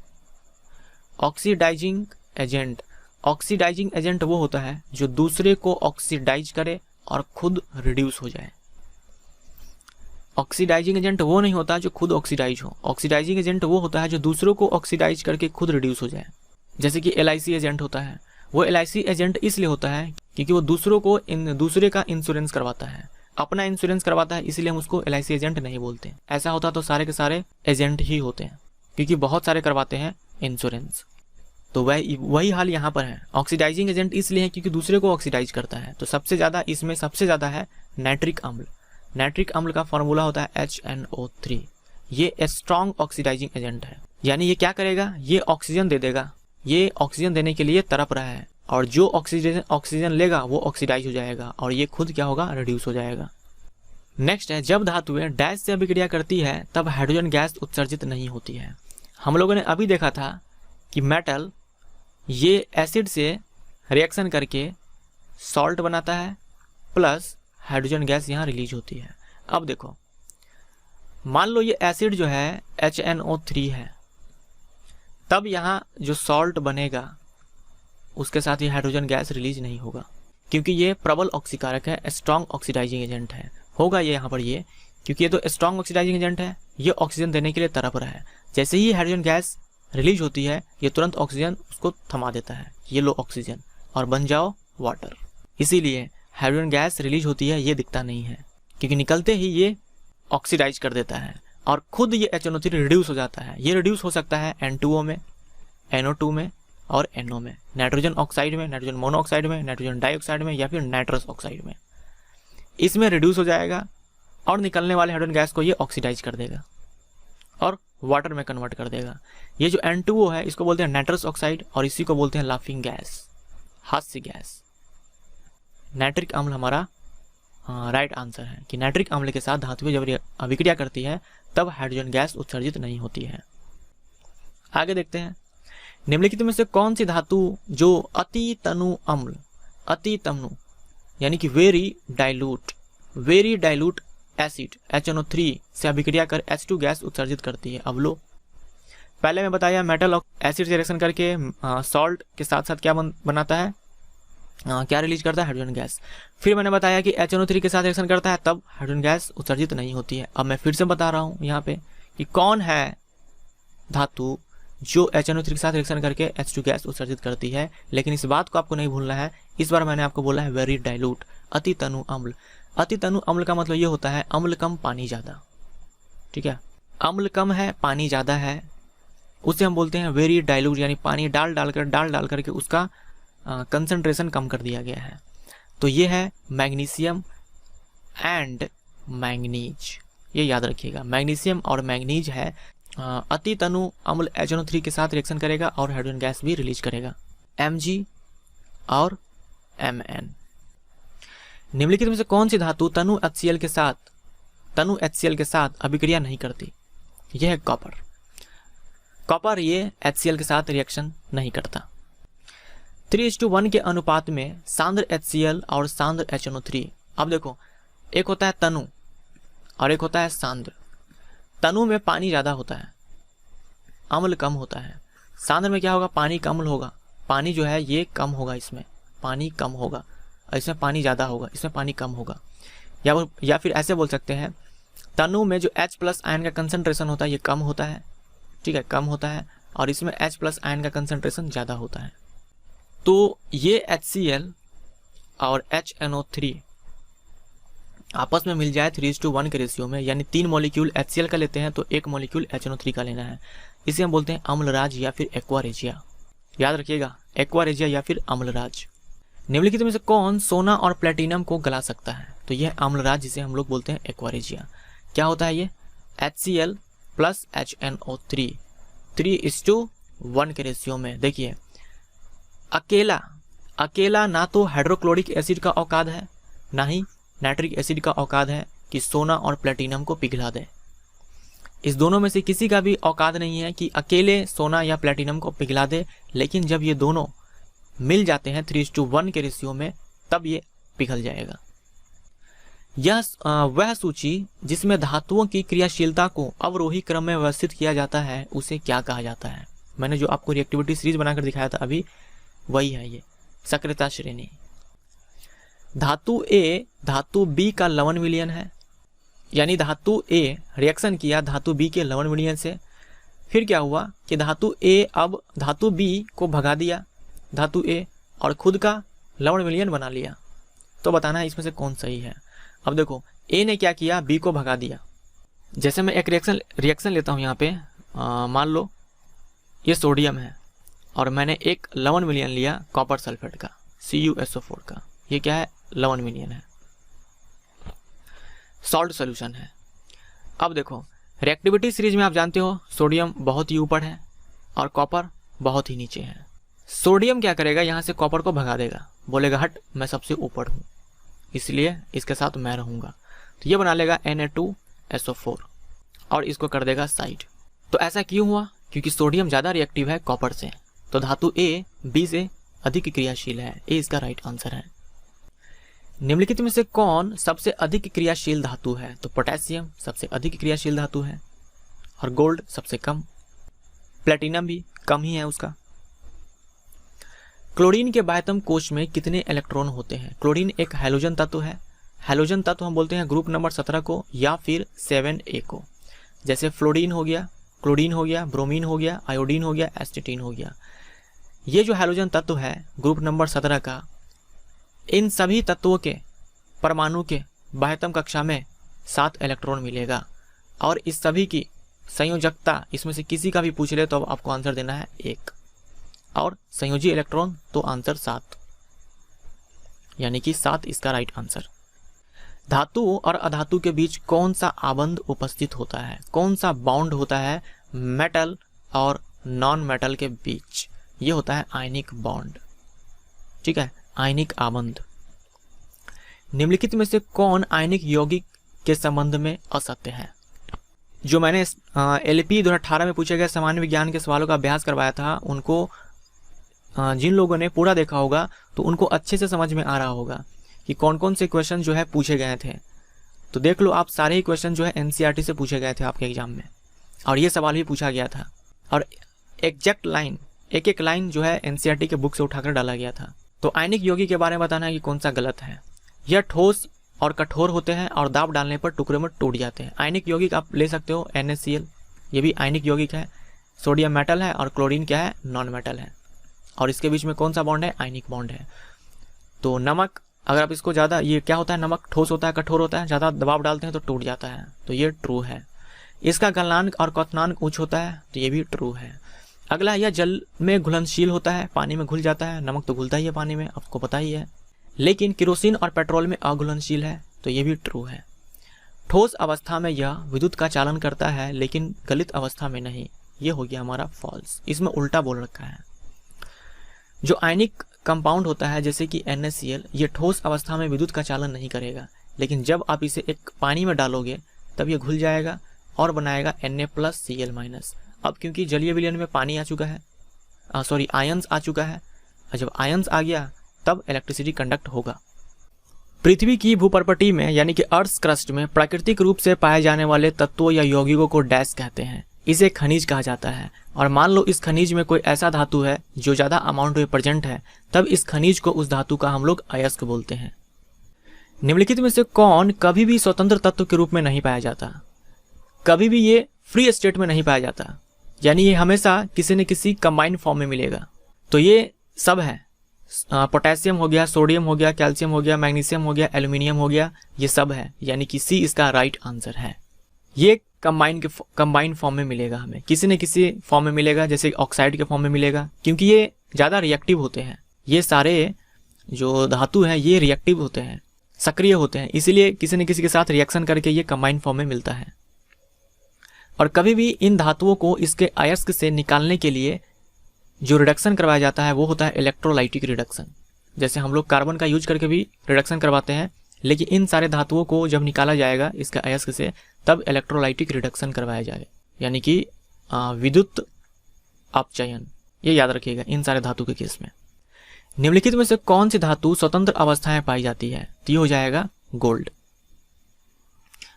Oxidising agent, oxidising agent वो होता है जो दूसरे को ऑक्सीडाइज करे और खुद रिड्यूस हो जाए। ऑक्सीडाइजिंग एजेंट वो नहीं होता जो खुद ऑक्सीडाइज हो, ऑक्सीडाइजिंग एजेंट वो होता है जो दूसरों को ऑक्सीडाइज करके खुद रिड्यूस हो जाए। जैसे कि LIC एजेंट होता है, वो LIC एजेंट इसलिए होता है क्योंकि वो दूसरों को दूसरे का इंश्योरेंस करवाता है, अपना इंश्योरेंस करवाता है, इसलिए हम उसको LIC एजेंट नहीं बोलते। ऐसा होता तो सारे के सारे एजेंट ही होते हैं, क्योंकि बहुत सारे करवाते हैं इंश्योरेंस। तो वही हाल यहाँ पर है। ऑक्सीडाइजिंग एजेंट इसलिए है क्योंकि दूसरे को ऑक्सीडाइज करता है। तो सबसे ज़्यादा है नाइट्रिक अम्ल। नाइट्रिक अम्ल का फॉर्मूला होता है HNO3। ये स्ट्रॉन्ग ऑक्सीडाइजिंग एजेंट है, यानी ये क्या करेगा, ये ऑक्सीजन दे देगा, ये ऑक्सीजन देने के लिए तड़प रहा है, और जो ऑक्सीजन लेगा वो ऑक्सीडाइज हो जाएगा और ये खुद क्या होगा, रिड्यूस हो जाएगा। नेक्स्ट है, जब धातुएं डैश से अभिक्रिया करती है तब हाइड्रोजन गैस उत्सर्जित नहीं होती है। हम लोगों ने अभी देखा था कि मेटल ये एसिड से रिएक्शन करके सॉल्ट बनाता है प्लस हाइड्रोजन गैस यहाँ रिलीज होती है। अब देखो, मान लो ये एसिड जो है HNO3 है, तब यहाँ जो सॉल्ट बनेगा उसके साथ ये हाइड्रोजन गैस रिलीज नहीं होगा, क्योंकि ये प्रबल ऑक्सीकारक है, स्ट्रॉन्ग ऑक्सीडाइजिंग एजेंट है। होगा ये यहाँ पर ये, क्योंकि ये तो स्ट्रॉन्ग ऑक्सीडाइजिंग एजेंट है, ये ऑक्सीजन देने के लिए तरफ रहा है। जैसे ही हाइड्रोजन गैस रिलीज होती है ये तुरंत ऑक्सीजन उसको थमा देता है, ये लो ऑक्सीजन, और बन जाओ वाटर। इसीलिए हाइड्रोजन गैस रिलीज होती है ये दिखता नहीं है, क्योंकि निकलते ही ये ऑक्सीडाइज कर देता है और खुद ये HNO3 रिड्यूस हो जाता है। ये रिड्यूस हो सकता है N2O में, NO2 में और NO में, नाइट्रोजन ऑक्साइड में, नाइट्रोजन मोनोऑक्साइड में, नाइट्रोजन डाइऑक्साइड में या फिर नाइट्रस ऑक्साइड में। इसमें रिड्यूस हो जाएगा और निकलने वाले हाइड्रोजन गैस को ये ऑक्सीडाइज कर देगा और वाटर में कन्वर्ट कर देगा। ये जो N2O है इसको बोलते हैं नाइट्रस ऑक्साइड और इसी को बोलते हैं लाफिंग गैस, हास्य गैस। नाइट्रिक अम्ल हमारा राइट आंसर है कि नाइट्रिक अम्ल के साथ धातुएं जब अभिक्रिया करती है तब हाइड्रोजन गैस उत्सर्जित नहीं होती है। आगे देखते हैं, निम्नलिखित में से कौन सी धातु जो अति तनु अम्ल, अति तनु यानी कि वेरी डाइल्यूट एसिड HNO3 से अभिक्रिया कर H2 गैस उत्सर्जित करती है। अब लो, पहले मैं बताया मेटल एसिड से रिएक्शन करके सॉल्ट के साथ साथ क्या बनाता है, क्या रिलीज करता है, हाइड्रोजन गैस। फिर मैंने बताया कि HNO3 के साथ रिएक्शन करता है तब हाइड्रोजन गैस उत्सर्जित नहीं होती है। अब मैं फिर से बता रहा हूँ यहाँ पे कि कौन है धातु जो HNO3 के साथ रिएक्शन करके H2 गैस उत्सर्जित करती है। लेकिन इस बात को आपको नहीं भूलना है, इस बार मैंने आपको बोला है वेरी डाइल्यूट, अति तनु अम्ल। अति तनु अम्ल का मतलब ये होता है अम्ल कम पानी ज़्यादा, ठीक है। अम्ल कम है पानी ज़्यादा है, उसे हम बोलते हैं वेरी डाइल्यूट, यानी पानी डाल डाल करके उसका कंसंट्रेशन कम कर दिया गया है। तो ये है मैग्नीशियम एंड मैंगनीज, ये याद रखिएगा, मैग्नीशियम और मैंगनीज है। अति तनु अम्ल HNO3 के साथ रिएक्शन करेगा और हाइड्रोजन गैस भी रिलीज करेगा, Mg और Mn। निम्नलिखित में से कौन सी धातु तनु HCl के साथ अभिक्रिया नहीं करती? यह है कॉपर ये HCl के साथ रिएक्शन नहीं करता। 3:1 के अनुपात में सांद्र HCl और सांद्र HNO3। अब देखो, एक होता है तनु और एक होता है सांद्र। तनु में पानी ज़्यादा होता है, अम्ल कम होता है। सांद्र में क्या होगा, पानी कम होगा, पानी जो है ये कम होगा, इसमें पानी कम होगा, इसमें पानी ज़्यादा होगा, इसमें पानी कम होगा। या फिर ऐसे बोल सकते हैं, तनु में जो H+ आयन का कंसंट्रेशन होता है ये कम होता है, ठीक है, कम होता है, और इसमें H+ आयन का कंसंट्रेशन ज़्यादा होता है। तो ये HCl और HNO3 आपस में मिल जाए 3:1 के रेशियो में, यानी 3 मॉलिक्यूल HCl का लेते हैं तो 1 मॉलिक्यूल HNO3 का लेना है। इसे हम बोलते हैं अम्लराज या फिर एक्वारेजिया। याद रखिएगा, एक्वारेजिया या फिर अम्लराज। निम्नलिखित में से कौन सोना और प्लेटिनम को गला सकता है? तो यह अम्लराज जिसे हम लोग बोलते हैं एक्वारेजिया। क्या होता है ये? HCl प्लस HNO3 3:1 के रेशियो में। देखिए, अकेला ना तो हाइड्रोक्लोरिक एसिड का औकात है, ना ही नाइट्रिक एसिड का औकात है कि सोना और प्लेटिनम को पिघला दे। इस दोनों में से किसी का भी औकात नहीं है कि अकेले सोना या प्लेटिनम को पिघला दे, लेकिन जब ये दोनों मिल जाते हैं 3:1 के रेशियो में तब ये पिघल जाएगा। यह वह सूची जिसमें धातुओं की क्रियाशीलता को अवरोही क्रम में व्यवस्थित किया जाता है उसे क्या कहा जाता है? मैंने जो आपको रिएक्टिविटी सीरीज बनाकर दिखाया था अभी, वही है ये सक्रियता श्रेणी। धातु A धातु B का लवण विलयन है, यानी धातु A रिएक्शन किया धातु B के लवण विलयन से। फिर क्या हुआ कि धातु A अब धातु B को भगा दिया, धातु A, और खुद का लवण विलयन बना लिया। तो बताना है इसमें से कौन सही है। अब देखो, A ने क्या किया, B को भगा दिया। जैसे मैं एक रिएक्शन लेता हूँ यहाँ पे, मान लो ये सोडियम है और मैंने एक लवण विलयन लिया कॉपर सल्फेट का, CuSO4 का। ये क्या है? लवण विलयन है, सॉल्ट सॉल्यूशन है। अब देखो, रिएक्टिविटी सीरीज में आप जानते हो सोडियम बहुत ही ऊपर है और कॉपर बहुत ही नीचे है। सोडियम क्या करेगा, यहाँ से कॉपर को भगा देगा, बोलेगा हट मैं सबसे ऊपर हूँ, इसलिए इसके साथ मैं रहूँगा। तो ये बना लेगा Na2SO4 और इसको कर देगा साइड। तो ऐसा क्यों हुआ? क्योंकि सोडियम ज़्यादा रिएक्टिव है कॉपर से, तो धातु A B से अधिक क्रियाशील है। ए इसका राइट आंसर है। निम्नलिखित में से कौन सबसे अधिक क्रियाशील धातु है? तो पोटेशियम सबसे अधिक क्रियाशील धातु है और गोल्ड सबसे कम, प्लेटिनम भी कम ही है उसका। क्लोरीन के बाह्यतम कोश में कितने इलेक्ट्रॉन होते हैं? क्लोरीन एक हैलोजन तत्व है। हैलोजन तत्व हम बोलते हैं ग्रुप नंबर 17 को या फिर 7A को। जैसे फ्लोरीन हो गया, क्लोरीन हो गया, ब्रोमीन हो गया, आयोडीन हो गया, एस्टेटीन हो गया। ये जो हैलोजन तत्व है ग्रुप नंबर 17 का, इन सभी तत्वों के परमाणु के बाह्यतम कक्षा में 7 इलेक्ट्रॉन मिलेगा और इस सभी की संयोजकता इसमें से किसी का भी पूछ ले तो आपको आंसर देना है 1 और संयोजी इलेक्ट्रॉन तो आंसर 7, यानी कि 7 इसका राइट आंसर। धातु और अधातु के बीच कौन सा आबंध उपस्थित होता है? कौन सा बॉन्ड होता है मेटल और नॉन मेटल के बीच? ये होता है आयनिक बॉन्ड। ठीक है, आयनिक आबंध। निम्नलिखित में से कौन आयनिक यौगिक के संबंध में असत्य है? जो मैंने LP 2018 में पूछे गए सामान्य विज्ञान के सवालों का अभ्यास करवाया था, उनको जिन लोगों ने पूरा देखा होगा तो उनको अच्छे से समझ में आ रहा होगा कि कौन कौन से क्वेश्चन जो है पूछे गए थे। तो देख लो आप, सारे ही क्वेश्चन जो है NCERT से पूछे गए थे आपके एग्जाम में और ये सवाल भी पूछा गया था और एग्जैक्ट लाइन, एक एक लाइन जो है NCERT के बुक से उठाकर डाला गया था। तो आयनिक यौगिक के बारे में बताना है कि कौन सा गलत है। यह ठोस और कठोर होते हैं और दाब डालने पर टुकड़े में टूट जाते हैं। आयनिक यौगिक आप ले सकते हो NaCl, ये भी आयनिक यौगिक है। सोडियम मेटल है और क्लोरीन क्या है? नॉन मेटल है। और इसके बीच में कौन सा बॉन्ड है? आयनिक बॉन्ड है। तो नमक, अगर आप इसको ज़्यादा, ये क्या होता है, नमक ठोस होता है, कठोर होता है, ज़्यादा दबाव डालते हैं तो टूट जाता है, तो ये ट्रू है। इसका गलनांक और क्वथनांक उच्च होता है, तो ये भी ट्रू है। अगला, यह जल में घुलनशील होता है, पानी में घुल जाता है। नमक तो घुलता ही है पानी में, आपको पता ही है। लेकिन केरोसिन और पेट्रोल में अघुलनशील है, तो ये भी ट्रू है। ठोस अवस्था में यह विद्युत का चालन करता है लेकिन गलित अवस्था में नहीं, ये हो गया हमारा फॉल्स। इसमें उल्टा बोल रखा है। जो आयनिक कंपाउंड होता है जैसे कि NaCl, ये ठोस अवस्था में विद्युत का चालन नहीं करेगा, लेकिन जब आप इसे एक पानी में डालोगे तब ये घुल जाएगा और बनाएगा Na+Cl-। अब क्योंकि जलीय विलयन में पानी आ चुका है, आयंस आ चुका है, और जब आयंस आ गया तब इलेक्ट्रिसिटी कंडक्ट होगा। पृथ्वी की भूपर्पटी में यानी कि अर्थ क्रस्ट में प्राकृतिक रूप से पाए जाने वाले तत्वों या यौगिकों को डैश कहते हैं। इसे खनिज कहा जाता है। और मान लो इस खनिज में कोई ऐसा धातु है जो ज़्यादा अमाउंट में प्रेजेंट है, तब इस खनिज को, उस धातु का हम लोग अयस्क बोलते हैं। निम्नलिखित में से कौन कभी भी स्वतंत्र तत्व के रूप में नहीं पाया जाता? कभी भी ये फ्री स्टेट में नहीं पाया जाता, यानी ये हमेशा किसी न किसी कंबाइंड फॉर्म में मिलेगा। तो ये सब है, पोटेशियम हो गया, सोडियम हो गया, कैल्शियम हो गया, मैग्नीशियम हो गया, एल्यूमिनियम हो गया, ये सब है, यानी कि C इसका राइट आंसर है। ये कंबाइंड फॉर्म में मिलेगा, हमें किसी न किसी फॉर्म में मिलेगा, जैसे ऑक्साइड के फॉर्म में मिलेगा, क्योंकि ये ज़्यादा रिएक्टिव होते हैं। ये सारे जो धातु हैं ये रिएक्टिव होते हैं, सक्रिय होते हैं, इसीलिए किसी न किसी के साथ रिएक्शन करके ये कंबाइंड फॉर्म में मिलता है। और कभी भी इन धातुओं को इसके अयस्क से निकालने के लिए जो रिडक्शन करवाया जाता है वो होता है इलेक्ट्रोलाइटिक रिडक्शन। जैसे हम लोग कार्बन का यूज करके भी रिडक्शन करवाते हैं, लेकिन इन सारे धातुओं को जब निकाला जाएगा इसका अयस्क से, तब इलेक्ट्रोलाइटिक रिडक्शन करवाया जाएगा, यानी कि विद्युत अपचयन। ये याद रखिएगा इन सारे धातु के केस में। निम्नलिखित में से कौन सी धातु स्वतंत्र अवस्थाएं पाई जाती है? तो ये हो जाएगा गोल्ड।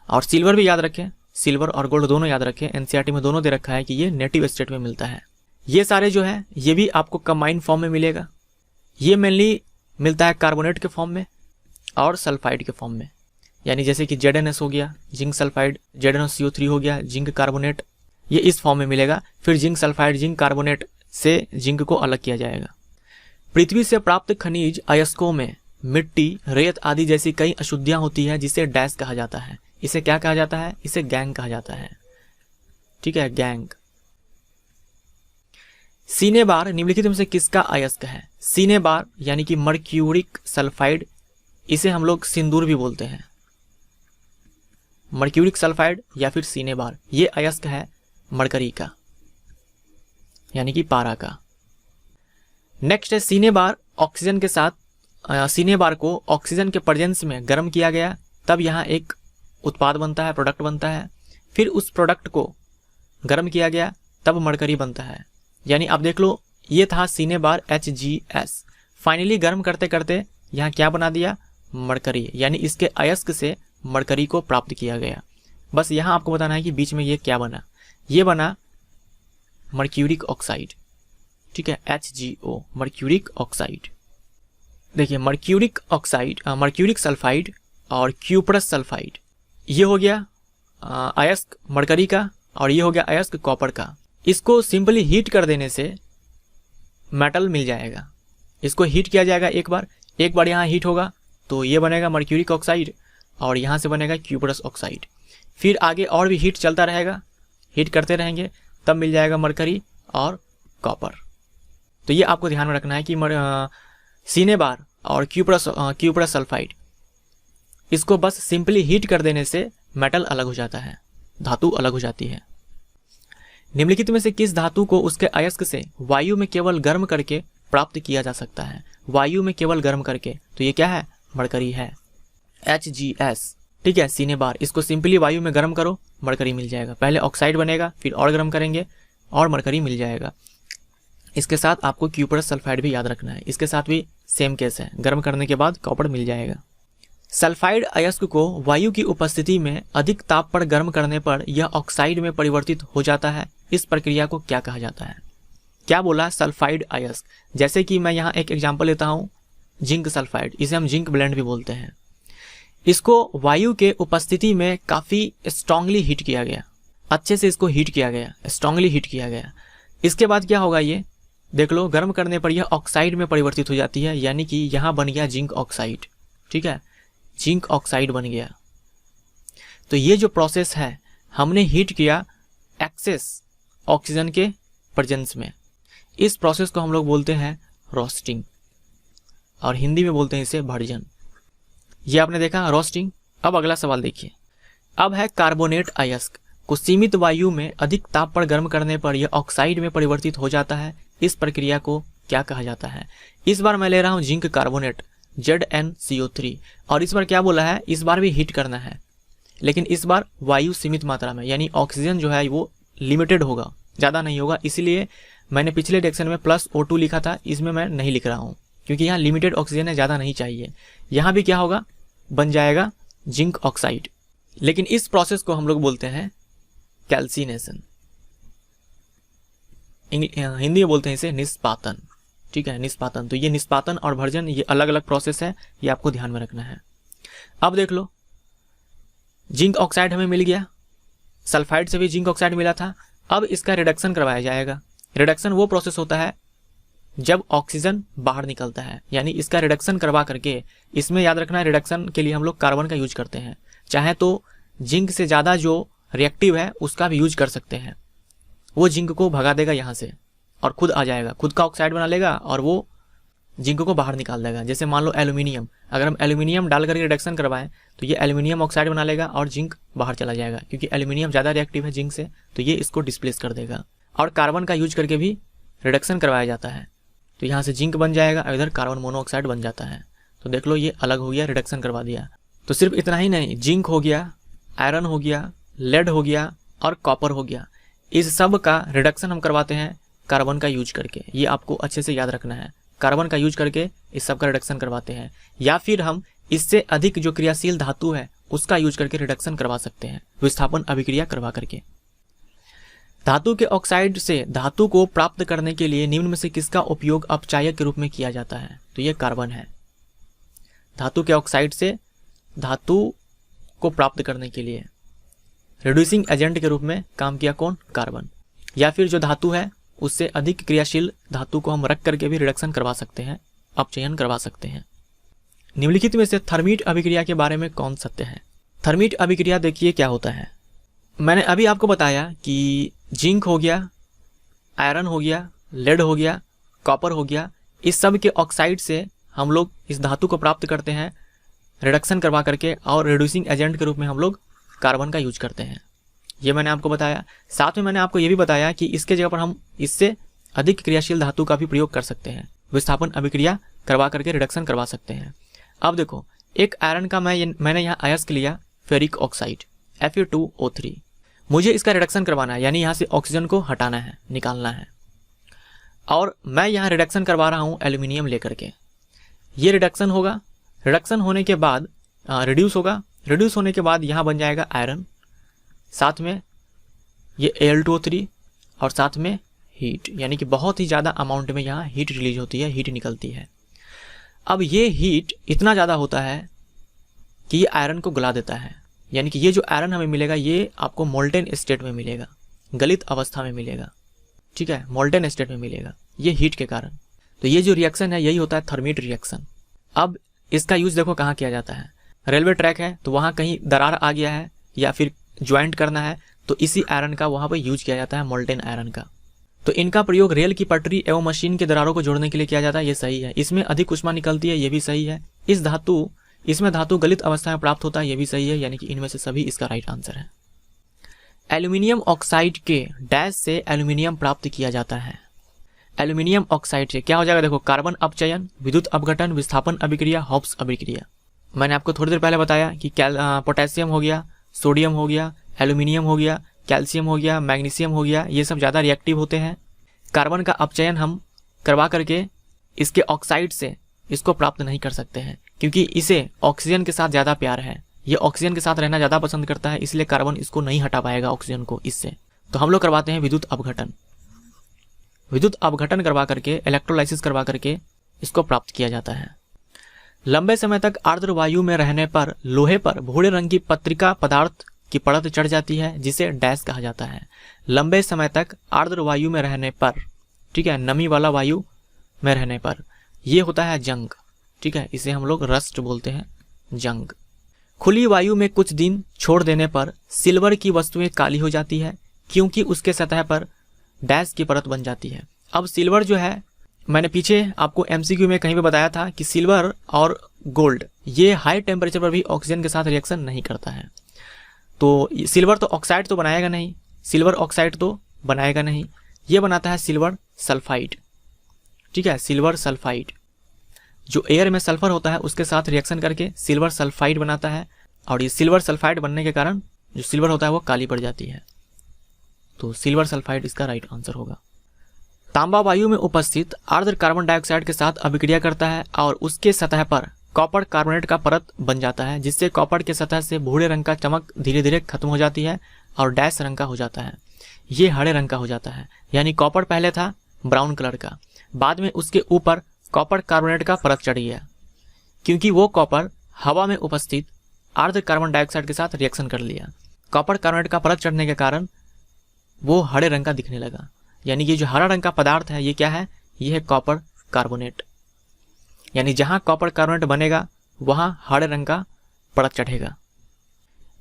और सिल्वर भी याद रखें, सिल्वर और गोल्ड दोनों याद रखें, NCERT में दोनों दे रखा है कि ये नेटिव स्टेट में मिलता है। ये सारे जो है ये भी आपको कंबाइंड फॉर्म में मिलेगा। ये मेनली मिलता है कार्बोनेट के फॉर्म में और सल्फाइड के फॉर्म में, यानी जैसे कि ZnS हो गया, जिंक सल्फाइड, ZnCO3 हो गया, जिंक कार्बोनेट, ये इस फॉर्म में मिलेगा। फिर जिंक सल्फाइड, जिंक कार्बोनेट से जिंक को अलग किया जाएगा। पृथ्वी से प्राप्त खनिज अयस्कों में मिट्टी, रेत आदि जैसी कई अशुद्धियां होती है, जिसे डैश कहा जाता है। इसे क्या कहा जाता है? इसे गैंग कहा जाता है। ठीक है, गैंग। सीने बार निम्नलिखित में से किसका अयस्क है? सीने बार यानी कि मर्क्यूरिक सल्फाइड, इसे हम लोग सिंदूर भी बोलते हैं। मर्क्यूरिक सल्फाइड या फिर सीने बार, ये अयस्क है मरकरी का, यानी कि पारा का। नेक्स्ट है सीने बार ऑक्सीजन के साथ, सीने बार को ऑक्सीजन के प्रेजेंस में गर्म किया गया, तब यहाँ एक उत्पाद बनता है, प्रोडक्ट बनता है। फिर उस प्रोडक्ट को गर्म किया गया, तब मरकरी बनता है। यानी आप देख लो, ये था Cine⁻HgS। फाइनली गर्म करते करते यहाँ क्या बना दिया, मरकरी, यानी इसके अयस्क से मरकरी को प्राप्त किया गया। बस यहाँ आपको बताना है कि बीच में ये क्या बना, ये बना मर्क्यूरिक ऑक्साइड, ठीक है, HgO, मर्क्यूरिक ऑक्साइड। देखिए मर्क्यूरिक ऑक्साइड, मर्क्यूरिक सल्फाइड और क्यूप्रस सल्फाइड, ये हो गया अयस्क मरकरी का और ये हो गया अयस्क कॉपर का। इसको सिंपली हीट कर देने से मेटल मिल जाएगा। इसको हीट किया जाएगा एक बार यहाँ हीट होगा तो ये बनेगा मर्क्यूरिक ऑक्साइड और यहाँ से बनेगा क्यूप्रस ऑक्साइड। फिर आगे और भी हीट चलता रहेगा, हीट करते रहेंगे, तब मिल जाएगा मरकरी और कॉपर। तो ये आपको ध्यान में रखना है कि Cine⁻ और क्यूप्रस सल्फाइड, इसको बस सिंपली हीट कर देने से मेटल अलग हो जाता है, धातु अलग हो जाती है। निम्नलिखित में से किस धातु को उसके अयस्क से वायु में केवल गर्म करके प्राप्त किया जा सकता है, वायु में केवल गर्म करके, तो ये क्या है, मरकरी है, HgS, ठीक है, Cine⁻। इसको सिंपली वायु में गर्म करो, मरकरी मिल जाएगा। पहले ऑक्साइड बनेगा, फिर और गर्म करेंगे और मरकरी मिल जाएगा। इसके साथ आपको क्यूप्रस सल्फाइड भी याद रखना है, इसके साथ भी सेम केस है, गर्म करने के बाद कॉपर मिल जाएगा। सल्फाइड अयस्क को वायु की उपस्थिति में अधिक ताप पर गर्म करने पर यह ऑक्साइड में परिवर्तित हो जाता है। इस प्रक्रिया को क्या कहा जाता है? क्या बोला, सल्फाइड अयस्क। जैसे कि मैं यहाँ एक एग्जांपल लेता हूँ, जिंक सल्फाइड, इसे हम जिंक ब्लेंड भी बोलते हैं। इसको वायु के उपस्थिति में काफ़ी स्ट्रांगली हीट किया गया, अच्छे से इसको हीट किया गया, स्ट्रांगली हीट किया गया। इसके बाद क्या होगा, ये देख लो, गर्म करने पर यह ऑक्साइड में परिवर्तित हो जाती है, यानी कि यहाँ बन गया जिंक ऑक्साइड, ठीक है, जिंक ऑक्साइड बन गया। तो ये जो प्रोसेस है, हमने हीट किया एक्सेस ऑक्सीजन के प्रेजेंस में, इस प्रोसेस को हम लोग बोलते हैं रोस्टिंग और हिंदी में बोलते हैं इसे भर्जन। ये आपने देखा रोस्टिंग। अब अगला सवाल देखिए, अब है कार्बोनेट अयस्क को सीमित वायु में अधिक ताप पर गर्म करने पर यह ऑक्साइड में परिवर्तित हो जाता है। इस प्रक्रिया को क्या कहा जाता है? इस बार मैं ले रहा हूँ जिंक कार्बोनेट ZnCO3 और इस बार क्या बोला है, इस बार भी हीट करना है, लेकिन इस बार वायु सीमित मात्रा में, यानी ऑक्सीजन जो है वो लिमिटेड होगा, ज़्यादा नहीं होगा। इसलिए मैंने पिछले रिएक्शन में +O2 लिखा था, इसमें मैं नहीं लिख रहा हूँ क्योंकि यहाँ लिमिटेड ऑक्सीजन है, ज़्यादा नहीं चाहिए। यहाँ भी क्या होगा, बन जाएगा जिंक ऑक्साइड, लेकिन इस प्रोसेस को हम लोग बोलते हैं कैल्सिनेशन, हिंदी में बोलते हैं इसे निष्पातन, ठीक है, निष्पातन। तो ये निष्पातन और भर्जन ये अलग अलग प्रोसेस है, ये आपको ध्यान में रखना है। अब देख लो, जिंक ऑक्साइड हमें मिल गया, सल्फाइड से भी जिंक ऑक्साइड मिला था। अब इसका रिडक्शन करवाया जाएगा। रिडक्शन वो प्रोसेस होता है जब ऑक्सीजन बाहर निकलता है, यानी इसका रिडक्शन करवा करके, इसमें याद रखना है रिडक्शन के लिए हम लोग कार्बन का यूज करते हैं, चाहे तो जिंक से ज़्यादा जो रिएक्टिव है उसका भी यूज कर सकते हैं। वो जिंक को भगा देगा यहाँ से और खुद आ जाएगा, खुद का ऑक्साइड बना लेगा और वो जिंक को बाहर निकाल देगा। जैसे मान लो एल्यूमिनियम, अगर हम एल्यूमिनियम डाल करके रिडक्शन करवाएं तो ये एल्यूमिनियम ऑक्साइड बना लेगा और जिंक बाहर चला जाएगा, क्योंकि एल्यूमिनियम ज़्यादा रिएक्टिव है जिंक से, तो ये इसको डिस्प्लेस कर देगा। और कार्बन का यूज करके भी रिडक्शन करवाया जाता है, तो यहाँ से जिंक बन जाएगा और इधर कार्बन मोनोऑक्साइड बन जाता है। तो देख लो, ये अलग हो गया, रिडक्शन करवा दिया। तो सिर्फ इतना ही नहीं, जिंक हो गया, आयरन हो गया, लेड हो गया और कॉपर हो गया, इस सब का रिडक्शन हम करवाते हैं कार्बन का यूज करके। ये आपको अच्छे से याद रखना है, कार्बन का यूज करके इस सब का रिडक्शन करवाते हैं। या फिर हम इससे अधिक जो क्रियाशील धातु है उसका यूज करके रिडक्शन करवा सकते हैं, विस्थापन अभिक्रिया करवा करके। धातु के ऑक्साइड से धातु को प्राप्त करने के लिए निम्न में से किसका उपयोग अपचायक के रूप में किया जाता है? तो ये कार्बन है। धातु के ऑक्साइड से धातु को प्राप्त करने के लिए रिड्यूसिंग एजेंट के रूप में काम किया कौन? कार्बन। या फिर जो धातु है उससे अधिक क्रियाशील धातु को हम रख करके भी रिडक्शन करवा सकते हैं, अपचयन करवा सकते हैं। निम्नलिखित में से थर्मीट अभिक्रिया के बारे में कौन सत्य है? थर्मीट अभिक्रिया देखिए क्या होता है। मैंने अभी आपको बताया कि जिंक हो गया, आयरन हो गया, लेड हो गया, कॉपर हो गया, इस सब के ऑक्साइड से हम लोग इस धातु को प्राप्त करते हैं रिडक्शन करवा करके, और रिड्यूसिंग एजेंट के रूप में हम लोग कार्बन का यूज करते हैं। ये मैंने आपको बताया। साथ में मैंने आपको ये भी बताया कि इसके जगह पर हम इससे अधिक क्रियाशील धातु का भी प्रयोग कर सकते हैं, विस्थापन अभिक्रिया करवा करके रिडक्शन करवा सकते हैं। अब देखो, एक आयरन का मैंने यहाँ अयस्क लिया, फेरिक ऑक्साइड Fe2O3। मुझे इसका रिडक्शन करवाना है, यानी यहाँ से ऑक्सीजन को हटाना है, निकालना है, और मैं यहाँ रिडक्शन करवा रहा हूँ एल्यूमिनियम लेकर के। ये रिडक्शन होगा, रिडक्शन होने के बाद रिड्यूस होगा, रिड्यूस होने के बाद यहाँ बन जाएगा आयरन, साथ में ये Al2O3 और साथ में हीट, यानी कि बहुत ही ज़्यादा अमाउंट में यहाँ हीट रिलीज होती है, हीट निकलती है। अब ये हीट इतना ज़्यादा होता है कि ये आयरन को गला देता है, यानी कि ये जो आयरन हमें मिलेगा ये आपको मोल्टेन स्टेट में मिलेगा, गलित अवस्था में मिलेगा, ठीक है, मोल्टेन स्टेट में मिलेगा, ये हीट के कारण। तो ये जो रिएक्शन है यही होता है थर्मीट रिएक्शन। अब इसका यूज़ देखो कहाँ किया जाता है, रेलवे ट्रैक है तो वहाँ कहीं दरार आ गया है या फिर ज्वाइंट करना है तो इसी आयरन का वहाँ पर यूज किया जाता है, मोल्टेन आयरन का। तो इनका प्रयोग रेल की पटरी एवं मशीन के दरारों को जोड़ने के लिए किया जाता है, ये सही है। इसमें अधिक ऊष्मा निकलती है, ये भी सही है। इसमें धातु गलित अवस्था में प्राप्त होता है, ये भी सही है, यानी कि इनमें से सभी इसका राइट आंसर है। एल्यूमिनियम ऑक्साइड के डैश से एल्यूमिनियम प्राप्त किया जाता है। एल्यूमिनियम ऑक्साइड से क्या हो जाएगा, देखो कार्बन अपचयन, विद्युत अपघटन, विस्थापन अभिक्रिया, हॉब्स अभिक्रिया। मैंने आपको थोड़ी देर पहले बताया कि पोटेशियम हो गया, सोडियम हो गया, एल्यूमिनियम हो गया, कैल्शियम हो गया, मैग्नीशियम हो गया, ये सब ज़्यादा रिएक्टिव होते हैं। कार्बन का अपचयन हम करवा करके इसके ऑक्साइड से इसको प्राप्त नहीं कर सकते हैं, क्योंकि इसे ऑक्सीजन के साथ ज़्यादा प्यार है, ये ऑक्सीजन के साथ रहना ज़्यादा पसंद करता है, इसलिए कार्बन इसको नहीं हटा पाएगा ऑक्सीजन को इससे। तो हम लोग करवाते हैं विद्युत अपघटन। विद्युत अपघटन करवा करके, इलेक्ट्रोलाइसिस करवा करके इसको प्राप्त किया जाता है। लंबे समय तक आर्द्र वायु में रहने पर लोहे पर भूरे रंग की पत्रिका पदार्थ की परत चढ़ जाती है, जिसे डैश कहा जाता है। लंबे समय तक आर्द्र वायु में रहने पर, ठीक है, नमी वाला वायु में रहने पर, ये होता है जंग, ठीक है, इसे हम लोग रस्ट बोलते हैं, जंग। खुली वायु में कुछ दिन छोड़ देने पर सिल्वर की वस्तुएं काली हो जाती है, क्योंकि उसके सतह पर डैश की परत बन जाती है। अब सिल्वर जो है, मैंने पीछे आपको एमसीक्यू में कहीं पे बताया था कि सिल्वर और गोल्ड ये हाई टेम्परेचर पर भी ऑक्सीजन के साथ रिएक्शन नहीं करता है। तो सिल्वर तो ऑक्साइड तो बनाएगा नहीं, सिल्वर ऑक्साइड तो बनाएगा नहीं, ये बनाता है सिल्वर सल्फाइड, ठीक है, सिल्वर सल्फाइड। जो एयर में सल्फर होता है उसके साथ रिएक्शन करके सिल्वर सल्फाइड बनाता है, और ये सिल्वर सल्फाइड बनने के कारण जो सिल्वर होता है वो काली पड़ जाती है। तो सिल्वर सल्फाइड इसका राइट आंसर होगा। तांबा वायु में उपस्थित आर्द्र कार्बन डाइऑक्साइड के साथ अभिक्रिया करता है और उसके सतह पर कॉपर कार्बोनेट का परत बन जाता है, जिससे कॉपर के सतह से भूरे रंग का चमक धीरे धीरे खत्म हो जाती है और डैश रंग का हो जाता है, ये हरे रंग का हो जाता है। यानी कॉपर पहले था ब्राउन कलर का, बाद में उसके ऊपर कॉपर कार्बोनेट का परत चढ़ गया, क्योंकि वो कॉपर हवा में उपस्थित आर्द्र कार्बन डाइऑक्साइड के साथ रिएक्शन कर लिया। कॉपर कार्बोनेट का परत चढ़ने के कारण वो हरे रंग का दिखने लगा। यानी ये जो हरा रंग का पदार्थ है ये क्या है, ये है कॉपर कार्बोनेट। यानी जहां कॉपर कार्बोनेट बनेगा वहां हरे रंग का परत चढ़ेगा।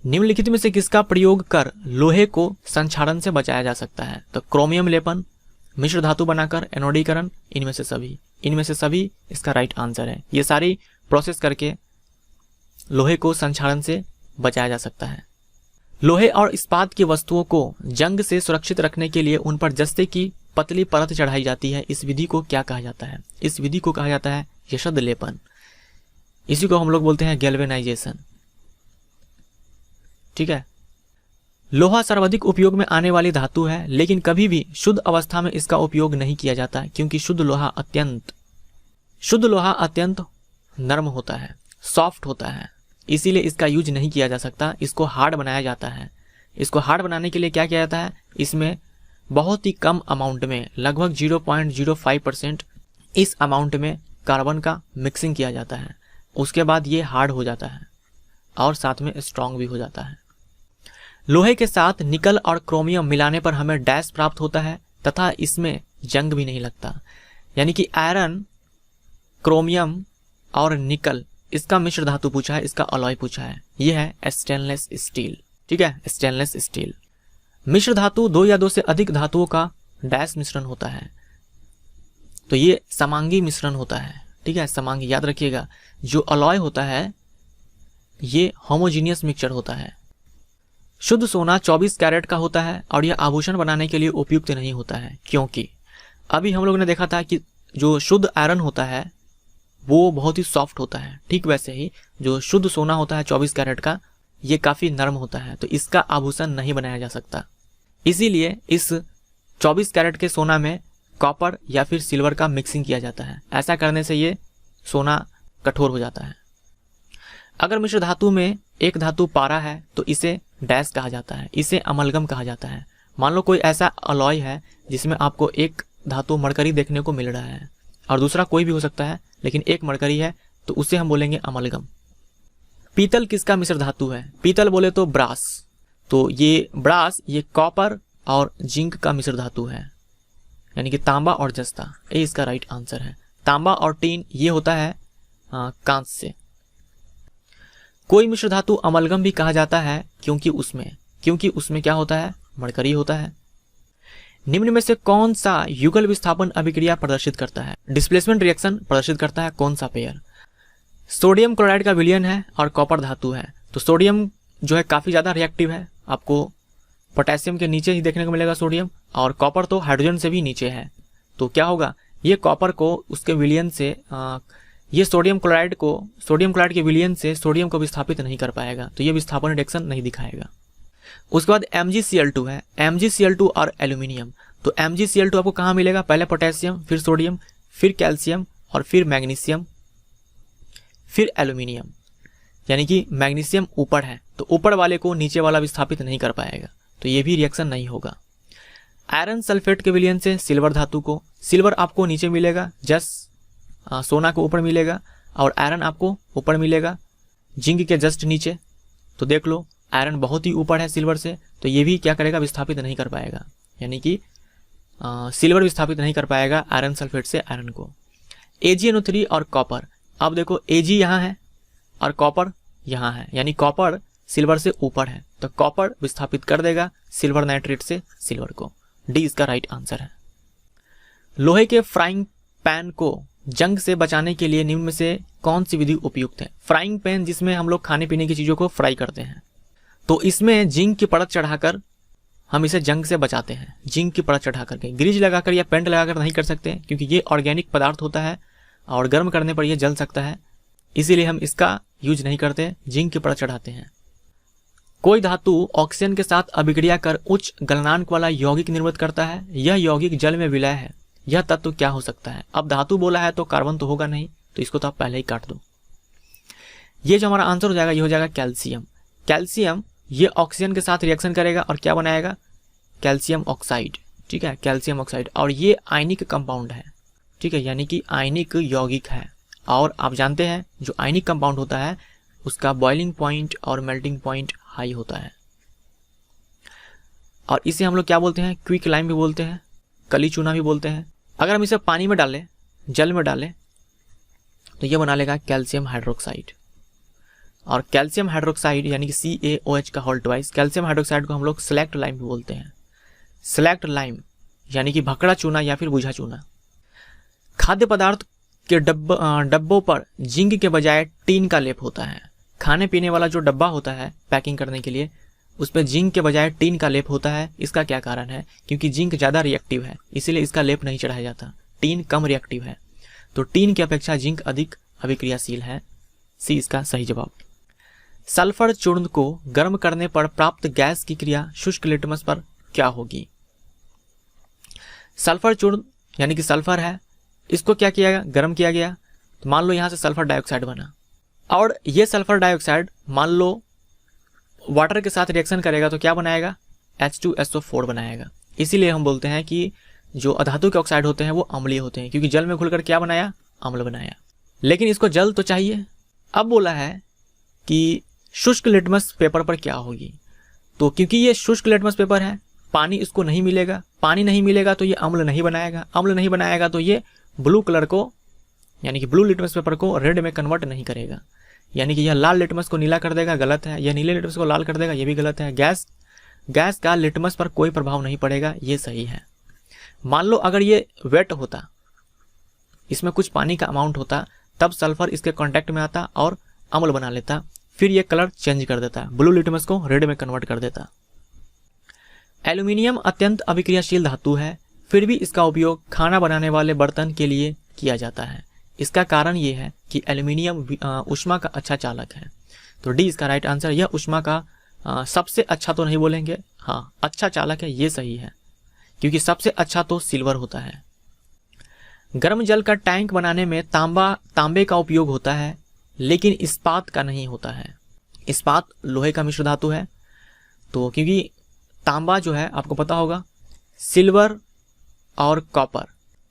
निम्नलिखित में से किसका प्रयोग कर लोहे को संक्षारण से बचाया जा सकता है? तो क्रोमियम लेपन, मिश्र धातु बनाकर, एनोडीकरण, इनमें से सभी इसका राइट आंसर है। ये सारी प्रोसेस करके लोहे को संक्षारण से बचाया जा सकता है। लोहे और इस्पात की वस्तुओं को जंग से सुरक्षित रखने के लिए उन पर जस्ते की पतली परत चढ़ाई जाती है। इस विधि को क्या कहा जाता है? इस विधि को कहा जाता है यशद लेपन। इसी को हम लोग बोलते हैं गैल्वेनाइजेशन, ठीक है। लोहा सर्वाधिक उपयोग में आने वाली धातु है, लेकिन कभी भी शुद्ध अवस्था में इसका उपयोग नहीं किया जाता, क्योंकि शुद्ध लोहा अत्यंत नर्म होता है, सॉफ्ट होता है, इसीलिए इसका यूज नहीं किया जा सकता। इसको हार्ड बनाया जाता है। इसको हार्ड बनाने के लिए क्या किया जाता है, इसमें बहुत ही कम अमाउंट में, लगभग 0.05% इस अमाउंट में कार्बन का मिक्सिंग किया जाता है। उसके बाद ये हार्ड हो जाता है और साथ में स्ट्रॉन्ग भी हो जाता है। लोहे के साथ निकल और क्रोमियम मिलाने पर हमें डैश प्राप्त होता है तथा इसमें जंग भी नहीं लगता। यानी कि आयरन, क्रोमियम और निकल, इसका मिश्र धातु पूछा है, इसका अलॉय पूछा है। यह है स्टेनलेस स्टील, ठीक है, स्टेनलेस स्टील। मिश्र धातु 2 या 2 से अधिक धातुओं का डैश मिश्रण होता है, तो ये समांगी मिश्रण होता है, ठीक है, समांगी। याद रखिएगा, जो अलॉय होता है ये होमोजीनियस मिक्सचर होता है। शुद्ध सोना 24 कैरेट का होता है और यह आभूषण बनाने के लिए उपयुक्त नहीं होता है, क्योंकि अभी हम लोगों ने देखा था कि जो शुद्ध आयरन होता है वो बहुत ही सॉफ्ट होता है। ठीक वैसे ही जो शुद्ध सोना होता है 24 कैरेट का, ये काफ़ी नरम होता है, तो इसका आभूषण नहीं बनाया जा सकता। इसीलिए इस 24 कैरेट के सोना में कॉपर या फिर सिल्वर का मिक्सिंग किया जाता है। ऐसा करने से ये सोना कठोर हो जाता है। अगर मिश्र धातु में एक धातु पारा है तो इसे डैश कहा जाता है, इसे अमलगम कहा जाता है। मान लो कोई ऐसा अलॉय है जिसमें आपको एक धातु मरकरी देखने को मिल रहा है और दूसरा कोई भी हो सकता है, लेकिन एक मरकरी है, तो उसे हम बोलेंगे अमलगम। पीतल किसका मिश्र धातु है? पीतल बोले तो ब्रास। तो ये ब्रास ये कॉपर और जिंक का मिश्र धातु है, यानी कि तांबा और जस्ता, ये इसका राइट आंसर है। तांबा और टीन ये होता है कांच से। कोई मिश्र धातु अमलगम भी कहा जाता है क्योंकि उसमें क्या होता है? मरकरी होता है। निम्न में से कौन सा युगल विस्थापन अभिक्रिया प्रदर्शित करता है? डिस्प्लेसमेंट रिएक्शन प्रदर्शित करता है कौन सा पेयर? सोडियम क्लोराइड का विलयन है और कॉपर धातु है, तो सोडियम जो है काफ़ी ज़्यादा रिएक्टिव है, आपको पोटेशियम के नीचे ही देखने को मिलेगा सोडियम, और कॉपर तो हाइड्रोजन से भी नीचे है। तो क्या होगा, ये कॉपर को उसके विलयन से ये सोडियम क्लोराइड के विलयन से सोडियम को विस्थापित नहीं कर पाएगा, तो ये विस्थापन रिएक्शन नहीं दिखाएगा। उसके बाद MgCl2 है, MgCl2 और एल्यूमिनियम। तो MgCl2 आपको कहाँ मिलेगा? पहले पोटेशियम, फिर सोडियम, फिर कैल्शियम और फिर मैग्नीशियम, फिर एल्यूमिनियम, यानी कि मैग्नीशियम ऊपर है तो ऊपर वाले को नीचे वाला विस्थापित नहीं कर पाएगा, तो ये भी रिएक्शन नहीं होगा। आयरन सल्फेट के विलयन से सिल्वर धातु को, सिल्वर आपको नीचे मिलेगा, सोना को ऊपर मिलेगा, और आयरन आपको ऊपर मिलेगा जिंक के जस्ट नीचे। तो देख लो आयरन बहुत ही ऊपर है सिल्वर से, तो ये भी क्या करेगा? विस्थापित नहीं कर पाएगा, यानी कि सिल्वर विस्थापित नहीं कर पाएगा आयरन सल्फेट से आयरन को। AgNO3 और कॉपर, अब देखो Ag यहाँ है और कॉपर यहाँ है, यानी कॉपर सिल्वर से ऊपर है, तो कॉपर विस्थापित कर देगा सिल्वर नाइट्रेट से सिल्वर को। डी इसका राइट आंसर है। लोहे के फ्राइंग पैन को जंग से बचाने के लिए निम्न में से कौन सी विधि उपयुक्त है? फ्राइंग पैन जिसमें हम लोग खाने पीने की चीज़ों को फ्राई करते हैं, तो इसमें जिंक की परत चढ़ाकर हम इसे जंग से बचाते हैं। जिंक की परत चढ़ा करके, ग्रीज लगाकर या पेंट लगाकर नहीं कर सकते, क्योंकि ये ऑर्गेनिक पदार्थ होता है और गर्म करने पर यह जल सकता है, इसीलिए हम इसका यूज नहीं करते, जिंक की परत चढ़ाते हैं। कोई धातु ऑक्सीजन के साथ अभिक्रिया कर उच्च गलनांक वाला यौगिक निर्मित करता है, यह यौगिक जल में विलय है, यह तत्व क्या हो सकता है? अब धातु बोला है तो कार्बन तो होगा नहीं, तो इसको तो आप पहले ही काट दो। ये जो हमारा आंसर हो जाएगा ये हो जाएगा कैल्शियम। कैल्शियम ये ऑक्सीजन के साथ रिएक्शन करेगा और क्या बनाएगा? कैल्शियम ऑक्साइड, ठीक है, कैल्शियम ऑक्साइड, और ये आयनिक कंपाउंड है, ठीक है, यानी कि आयनिक यौगिक है। और आप जानते हैं जो आयनिक कंपाउंड होता है उसका बॉइलिंग पॉइंट और मेल्टिंग पॉइंट हाई होता है, और इसे हम लोग क्या बोलते हैं? क्विक लाइम भी बोलते हैं, कली चूना भी बोलते हैं। अगर हम इसे पानी में डालें, जल में डालें, तो ये बना लेगा कैल्शियम हाइड्रोक्साइड, और कैल्शियम हाइड्रोक्साइड यानी कि CaOH का होल ट्वाइस, कैल्शियम हाइड्रोक्साइड को हम लोग सेलेक्ट लाइम भी बोलते हैं। सेलेक्ट लाइम यानी कि भकड़ा चूना या फिर बुझा चूना। खाद्य पदार्थ के डब्बों पर जिंक के बजाय टीन का लेप होता है। खाने पीने वाला जो डब्बा होता है पैकिंग करने के लिए, उस पर जिंक के बजाय टीन का लेप होता है। इसका क्या कारण है? क्योंकि जिंक ज़्यादा रिएक्टिव है, इसीलिए इसका लेप नहीं चढ़ाया जाता। टीन कम रिएक्टिव है, तो टीन की अपेक्षा जिंक अधिक अभिक्रियाशील है। सी इसका सही जवाब। सल्फर चूर्ण को गर्म करने पर प्राप्त गैस की क्रिया शुष्क लिटमस पर क्या होगी? सल्फर चूर्ण यानी कि सल्फर है, इसको क्या किया गया? गर्म किया गया, तो मान लो यहाँ से सल्फर डाइऑक्साइड बना, और ये सल्फर डाइऑक्साइड मान लो वाटर के साथ रिएक्शन करेगा तो क्या बनाएगा? H2SO4 बनाएगा। इसीलिए हम बोलते हैं कि जो अधातु के ऑक्साइड होते हैं वो अम्लीय होते हैं, क्योंकि जल में घुलकर क्या बनाया? अम्ल बनाया। लेकिन इसको जल तो चाहिए। अब बोला है कि शुष्क लिटमस पेपर पर क्या होगी, तो क्योंकि ये शुष्क लिटमस पेपर है, पानी इसको नहीं मिलेगा, पानी नहीं मिलेगा तो ये अम्ल नहीं बनाएगा, अम्ल नहीं बनाएगा तो ये ब्लू कलर को यानी कि ब्लू लिटमस पेपर को रेड में कन्वर्ट नहीं करेगा, यानी कि यह लाल लिटमस को नीला कर देगा, गलत है। यह नीले लिटमस को लाल कर देगा, यह भी गलत है। गैस का लिटमस पर कोई प्रभाव नहीं पड़ेगा, ये सही है। मान लो अगर ये वेट होता, इसमें कुछ पानी का अमाउंट होता, तब सल्फर इसके कांटेक्ट में आता और अम्ल बना लेता, फिर ये कलर चेंज कर देता, ब्लू लिटमस को रेड में कन्वर्ट कर देता। एल्यूमिनियम अत्यंत अभिक्रियाशील धातु है, फिर भी इसका उपयोग खाना बनाने वाले बर्तन के लिए किया जाता है। इसका कारण ये है कि एल्यूमिनियम ऊष्मा का अच्छा चालक है। तो डी इसका राइट आंसर। यह ऊष्मा का सबसे अच्छा तो नहीं बोलेंगे, हाँ अच्छा चालक है, ये सही है, क्योंकि सबसे अच्छा तो सिल्वर होता है। गर्म जल का टैंक बनाने में तांबे का उपयोग होता है, लेकिन इस्पात का नहीं होता है। इस्पात लोहे का मिश्र धातु है, तो क्योंकि तांबा जो है आपको पता होगा, सिल्वर और कॉपर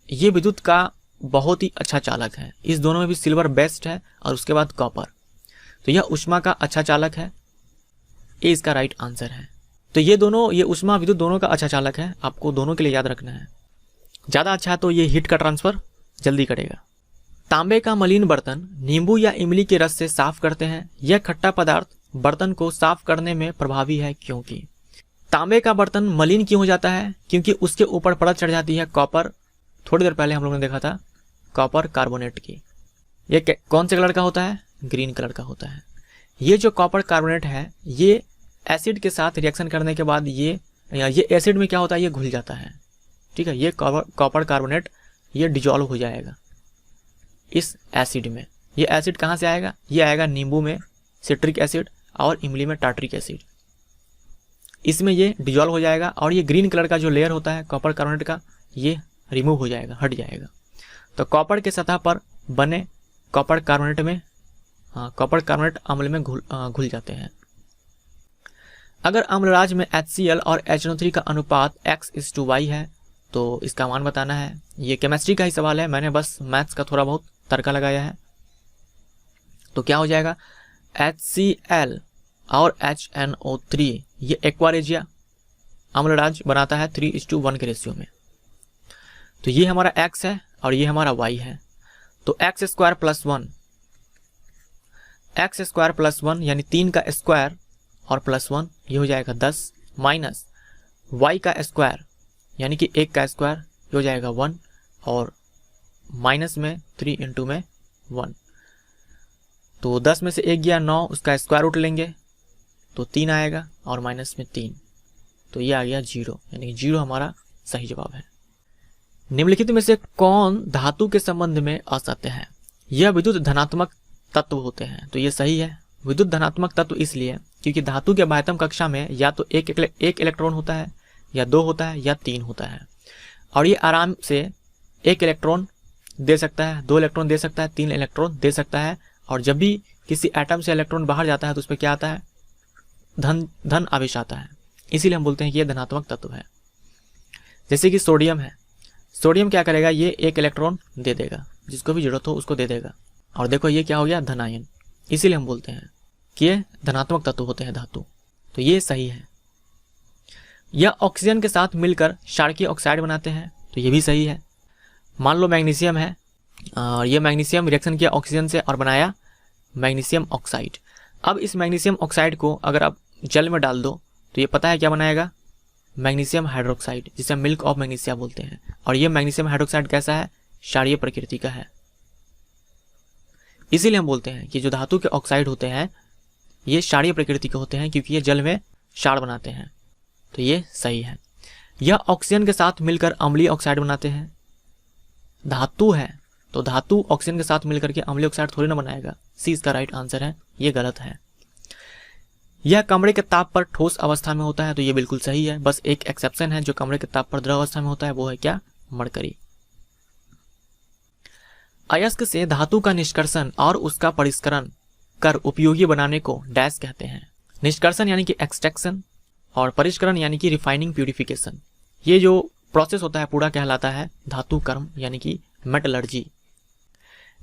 ये विद्युत का बहुत ही अच्छा चालक है। इस दोनों में भी सिल्वर बेस्ट है और उसके बाद कॉपर, तो यह ऊष्मा का अच्छा चालक है, ये इसका राइट आंसर है। तो ये ऊष्मा विद्युत दोनों का अच्छा चालक है, आपको दोनों के लिए याद रखना है। ज़्यादा अच्छा है तो ये हीट का ट्रांसफर जल्दी करेगा। तांबे का मलिन बर्तन नींबू या इमली के रस से साफ करते हैं। यह खट्टा पदार्थ बर्तन को साफ करने में प्रभावी है, क्योंकि तांबे का बर्तन मलिन क्यों हो जाता है? क्योंकि उसके ऊपर परत चढ़ जाती है कॉपर, थोड़ी देर पहले हम लोगों ने देखा था कॉपर कार्बोनेट की। ये कौन से कलर का होता है? ग्रीन कलर का होता है। ये जो कॉपर कार्बोनेट है, ये एसिड के साथ रिएक्शन करने के बाद ये एसिड में क्या होता है, ये घुल जाता है। ठीक है, ये कॉपर कार्बोनेट ये डिजॉल्व हो जाएगा इस एसिड में। ये एसिड कहाँ से आएगा? ये आएगा नींबू में सिट्रिक एसिड और इमली में टार्ट्रिक एसिड, इसमें ये डिजॉल्व हो जाएगा और ये ग्रीन कलर का जो लेयर होता है कॉपर कार्बोनेट का, ये रिमूव हो जाएगा, हट जाएगा। तो कॉपर के सतह पर बने कॉपर कार्बोनेट में कॉपर कार्बोनेट अम्ल में घुल जाते हैं। अगर अम्लराज में HCl और HNO3 का अनुपात X:Y है तो इसका मान बताना है। ये केमिस्ट्री का ही सवाल है, मैंने बस मैथ्स का थोड़ा बहुत तड़का लगाया है। तो क्या हो जाएगा, HCl और HNO3 ये एक्वारेजिया अम्लराज बनाता है 3:1 के रेशियो में। तो ये हमारा X है और ये हमारा Y है। तो x² + 1 यानी 3 का स्क्वायर और +1 ये हो जाएगा 10 माइनस y का स्क्वायर यानी कि 1 का स्क्वायर ये हो जाएगा 1 और माइनस में 3 इंटू में 1। तो 10 में से 1 गया 9, उसका स्क्वायर रूट लेंगे तो 3 आएगा और माइनस में 3, तो ये आ गया 0, यानी कि 0 हमारा सही जवाब है। निम्नलिखित में से कौन धातु के संबंध में असत्य है? यह विद्युत धनात्मक तत्व होते हैं, तो ये सही है। विद्युत धनात्मक तत्व इसलिए क्योंकि धातु के बाह्यतम कक्षा में या तो एक इलेक्ट्रॉन होता है या 2 होता है या 3 होता है, और ये आराम से 1 इलेक्ट्रॉन दे सकता है, 2 इलेक्ट्रॉन दे सकता है, 3 इलेक्ट्रॉन दे सकता है। और जब भी किसी एटम से इलेक्ट्रॉन बाहर जाता है तो उस पर क्या आता है? धन आवेश आता है। इसीलिए हम बोलते हैं कि यह धनात्मक तत्व है। जैसे कि सोडियम है, सोडियम क्या करेगा, ये 1 इलेक्ट्रॉन दे देगा, जिसको भी जरूरत हो उसको दे देगा। और देखो ये क्या हो गया, धन आयन। इसीलिए हम बोलते हैं कि ये धनात्मक तत्व होते हैं धातु, तो ये सही है। यह ऑक्सीजन के साथ मिलकर क्षारकीय ऑक्साइड बनाते हैं, तो ये भी सही है। मान लो मैग्नीशियम है और ये मैग्नीशियम रिएक्शन किया ऑक्सीजन से और बनाया मैग्नीशियम ऑक्साइड। अब इस मैग्नीशियम ऑक्साइड को अगर आप जल में डाल दो तो ये पता है क्या बनाएगा, मैग्नीशियम हाइड्रोक्साइड, जिसे मिल्क ऑफ मैग्नीशिया बोलते हैं। और ये मैग्नीशियम हाइड्रोक्साइड कैसा है, क्षारीय प्रकृति का है। इसीलिए हम बोलते हैं कि जो धातु के ऑक्साइड होते हैं ये क्षारीय प्रकृति के होते हैं, क्योंकि ये जल में क्षार बनाते हैं, तो ये सही है। यह ऑक्सीजन के साथ मिलकर अम्लीय ऑक्साइड बनाते हैं। धातु है तो धातु ऑक्सीजन के साथ मिलकर के अम्लीय ऑक्साइड थोड़ी ना बनाएगा, सी इसका राइट आंसर है, ये गलत है। यह कमरे के ताप पर ठोस अवस्था में होता है, तो ये बिल्कुल सही है। बस एक एक्सेप्शन है जो कमरे के ताप पर द्रव अवस्था में होता है, वो है क्या, मरकरी। अयस्क से धातु का निष्कर्षण और उसका परिष्करण कर उपयोगी बनाने को डैश कहते हैं। निष्कर्षण यानी कि एक्सट्रैक्शन और परिष्करण यानी कि रिफाइनिंग प्यूरिफिकेशन। ये जो प्रोसेस होता है पूरा कहलाता है धातु कर्म यानी कि मेटलर्जी।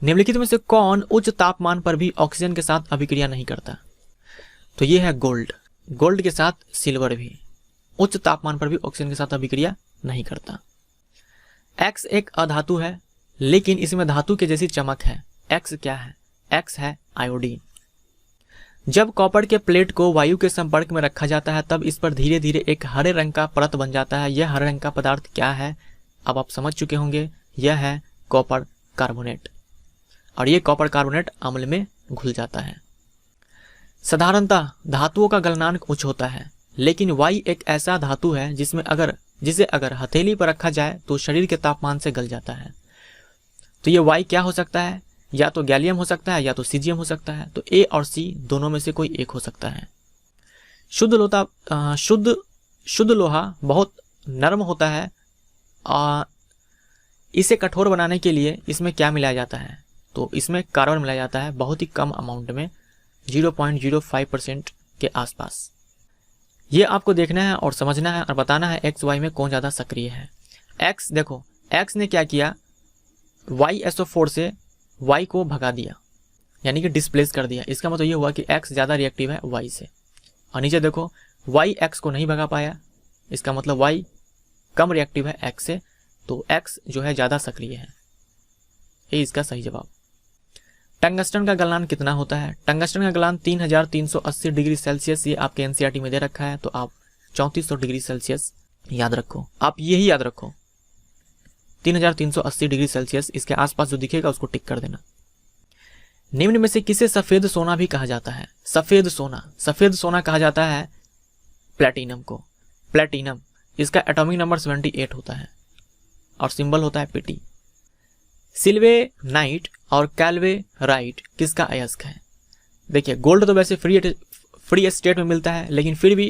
निम्नलिखित में से कौन उच्च तापमान पर भी ऑक्सीजन के साथ अभिक्रिया नहीं करता? तो ये है गोल्ड। गोल्ड के साथ सिल्वर भी उच्च तापमान पर भी ऑक्सीजन के साथ अभिक्रिया नहीं करता। एक्स एक अधातु है लेकिन इसमें धातु के जैसी चमक है। एक्स क्या है? एक्स है आयोडीन। जब कॉपर के प्लेट को वायु के संपर्क में रखा जाता है तब इस पर धीरे धीरे एक हरे रंग का परत बन जाता है। यह हरे रंग का पदार्थ क्या है? अब आप समझ चुके होंगे, यह है कॉपर कार्बोनेट, और ये कॉपर कार्बोनेट अम्ल में घुल जाता है। साधारणतः धातुओं का गलनांक उच्च होता है, लेकिन वाई एक ऐसा धातु है जिसे अगर हथेली पर रखा जाए तो शरीर के तापमान से गल जाता है। तो ये वाई क्या हो सकता है? या तो गैलियम हो सकता है या तो सीजियम हो सकता है। तो ए और सी दोनों में से कोई एक हो सकता है। शुद्ध लोहा बहुत नरम होता है। इसे कठोर बनाने के लिए इसमें क्या मिलाया जाता है? तो इसमें कार्बन मिलाया जाता है, बहुत ही कम अमाउंट में, 0.05% के आसपास। ये आपको देखना है और समझना है और बताना है एक्स वाई में कौन ज़्यादा सक्रिय है। एक्स, देखो एक्स ने क्या किया, YSO4 से वाई को भगा दिया, यानी कि डिस्प्लेस कर दिया। इसका मतलब ये हुआ कि एक्स ज़्यादा रिएक्टिव है वाई से। और नीचे देखो वाई एक्स को नहीं भगा पाया, इसका मतलब वाई कम रिएक्टिव है एक्स से, तो एक्स जो है ज़्यादा सक्रिय है। ये इसका सही जवाब। टंगस्टन का गलनांक कितना होता है? टंगस्टन का गलनांक 3380 डिग्री सेल्सियस, ये आपके एनसीईआरटी में दे रखा है, तो आप 3400 डिग्री सेल्सियस याद रखो। आप यही याद रखो, 3380 डिग्री सेल्सियस, इसके आसपास जो दिखेगा उसको टिक कर देना। निम्न में से किसे सफेद सोना भी कहा जाता है? सफेद सोना कहा जाता है प्लेटिनम को। प्लेटिनम, इसका एटॉमिक नंबर 78 होता है और सिंबल होता है Pt। सिल्वेनाइट और कैल्वेराइट किसका अयस्क है? देखिए गोल्ड तो वैसे फ्री स्टेट में मिलता है, लेकिन फिर भी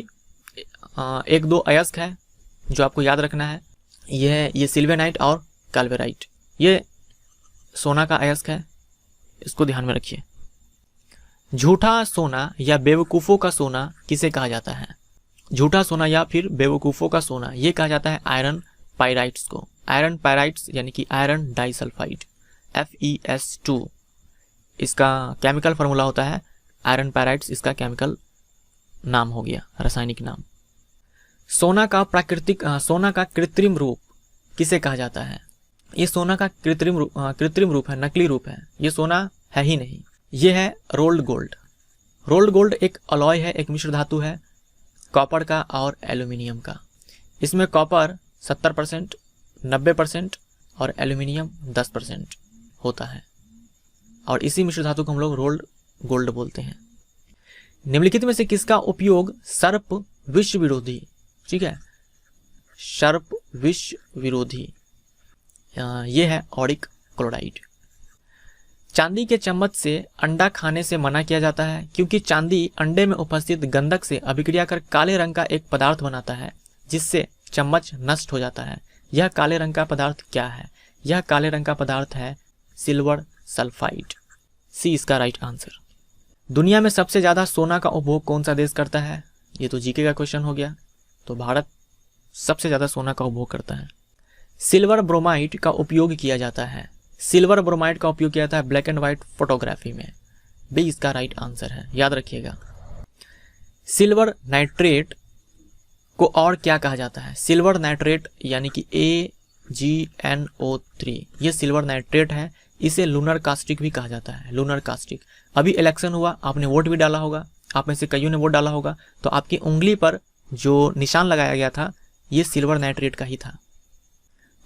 एक दो अयस्क है जो आपको याद रखना है। ये सिल्वेनाइट और कैल्वेराइट, ये सोना का अयस्क है, इसको ध्यान में रखिए। झूठा सोना या बेवकूफ़ों का सोना किसे कहा जाता है? झूठा सोना या फिर बेवकूफ़ों का सोना, ये कहा जाता है आयरन पायराइट्स को। आयरन पायराइट्स यानी कि आयरन डाइसल्फाइड, FeS2 इसका केमिकल फार्मूला होता है। आयरन पायराइट्स इसका केमिकल नाम हो गया, रासायनिक नाम। सोना का कृत्रिम रूप किसे कहा जाता है? ये सोना का कृत्रिम रूप है, नकली रूप है। ये सोना है ही नहीं, ये है रोल्ड गोल्ड। रोल्ड गोल्ड एक अलॉय है, एक मिश्र धातु है कॉपर का और एल्यूमिनियम का। इसमें कॉपर 70%, 90% और एल्यूमिनियम 10% होता है, और इसी मिश्र धातु को हम लोग रोल्ड गोल्ड बोलते हैं। निम्नलिखित में से किसका उपयोग सर्प विष विरोधी, ठीक है, सर्प विष विरोधी, ये है ऑरिक क्लोराइड। चांदी के चम्मच से अंडा खाने से मना किया जाता है क्योंकि चांदी अंडे में उपस्थित गंधक से अभिक्रिया कर काले रंग का एक पदार्थ बनाता है जिससे चम्मच नष्ट हो जाता है। यह काले रंग का पदार्थ क्या है? यह काले रंग का पदार्थ है सिल्वर सल्फाइड। सी इसका राइट आंसर। दुनिया में सबसे ज़्यादा सोना का उपभोग कौन सा देश करता है? ये तो जीके का क्वेश्चन हो गया, तो भारत सबसे ज़्यादा सोना का उपभोग करता है। सिल्वर ब्रोमाइड का उपयोग किया जाता है, सिल्वर ब्रोमाइड का उपयोग किया जाता है ब्लैक एंड व्हाइट फोटोग्राफी में। बी इसका राइट आंसर है, याद रखिएगा। सिल्वर नाइट्रेट को और क्या कहा जाता है? सिल्वर नाइट्रेट यानी कि AgNO3, ये सिल्वर नाइट्रेट है। इसे लूनर कास्टिक भी कहा जाता है, लूनर कास्टिक। अभी इलेक्शन हुआ, आपने वोट भी डाला होगा, आप में से कईयों ने वोट डाला होगा, तो आपकी उंगली पर जो निशान लगाया गया था ये सिल्वर नाइट्रेट का ही था।